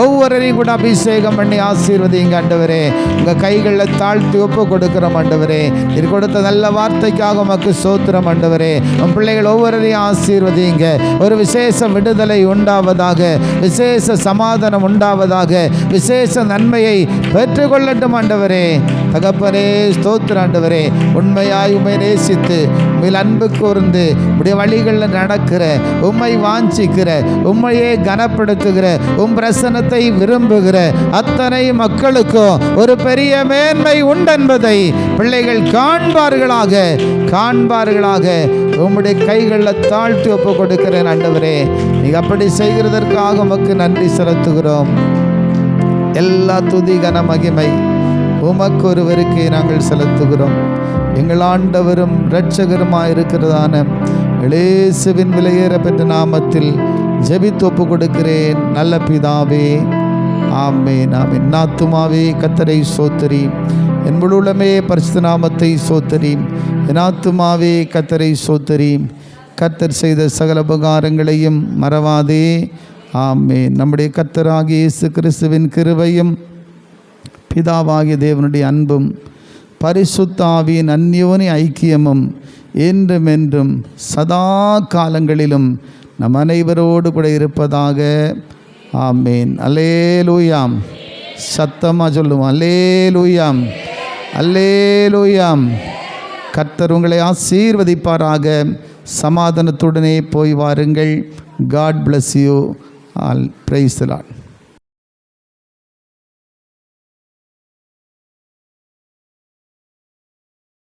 ஒவ்வொருவரையும் கூட அபிஷேகம் பண்ணி ஆசீர்வதிங்க ஆண்டவரே. உங்கள் கைகளில் தாழ்த்தி ஒப்பு கொடுக்கிறோம் ஆண்டவரே. இது கொடுத்த நல்ல வார்த்தைக்காக உமக்கு ஸ்தோத்திரம் ஆண்டவரே. உன் பிள்ளைகள் ஒவ்வொருவரையும் ஆசீர்வதிங்க. ஒரு விசேஷ விடுதலை உண்டாவதாக, விசேஷ சமாதானம் உண்டாவதாக, விசேஷ நன்மையை பெற்றுக்கொள்ளட்டும் ஆண்டவரே. தகப்பனே ஸ்தோத்திரம் ஆண்டவரே. உண்மையாய் உம்மை நேசித்து உம்மில் அன்பு கூர்ந்து உடைய வழிகளில் நடக்கிற, உம்மை வாஞ்சிக்கிற, உம்மையே கனப்படுத்துகிற, உம் பிரசன்னத்தை விரும்புகிற அத்தனை மக்களுக்கும் ஒரு பெரிய மேன்மை உண்டென்பதை பிள்ளைகள் காண்பார்களாக, காண்பார்களாக. உம்முடைய கைகளில் தாழ்த்தி ஒப்பு கொடுக்கிறேன் ஆண்டவரே. நீ அப்படி செய்கிறதற்காக உமக்கு நன்றி செலுத்துகிறோம். எல்லா துதி கன மகிமை உமக்கு ஒருவருக்கே நாங்கள் செலுத்துகிறோம். எங்கள் ஆண்டவரும் இரட்சகருமாயிருக்கிறதான இயேசுவின் விலையேற பெற்ற நாமத்தில் ஜெபித்து ஒப்பு கொடுக்கிறேன் நல்ல பிதாவே, ஆமென், ஆமென். என் ஆத்துமாவே கர்த்தரை ஸ்தோத்திரி, என் முழு உள்ளமே பரிசுத்த நாமத்தை ஸ்தோத்திரி. என் ஆத்துமாவே கர்த்தரை ஸ்தோத்திரி, கர்த்தர் செய்த சகல உபகாரங்களையும் மறவாதே. ஆமென். நம்முடைய கர்த்தராகிய இயேசு கிறிஸ்துவின் கிருபையும் பிதாவாகிய தேவனுடைய அன்பும் பரிசுத்த ஆவியின் அந்யோன்ய ஐக்கியமும் என்றும் என்றும் சதா காலங்களிலும் நம் அனைவரோடு கூட இருப்பதாக. ஆமேன். அல்லேலூயாம். சத்தமாக சொல்லுவோம், அல்லேலூயாம், அல்லேலூயாம். கர்த்தர் உங்களை ஆசீர்வதிப்பாராக. சமாதானத்துடனே போய் வாருங்கள். God bless you all. Praise the Lord.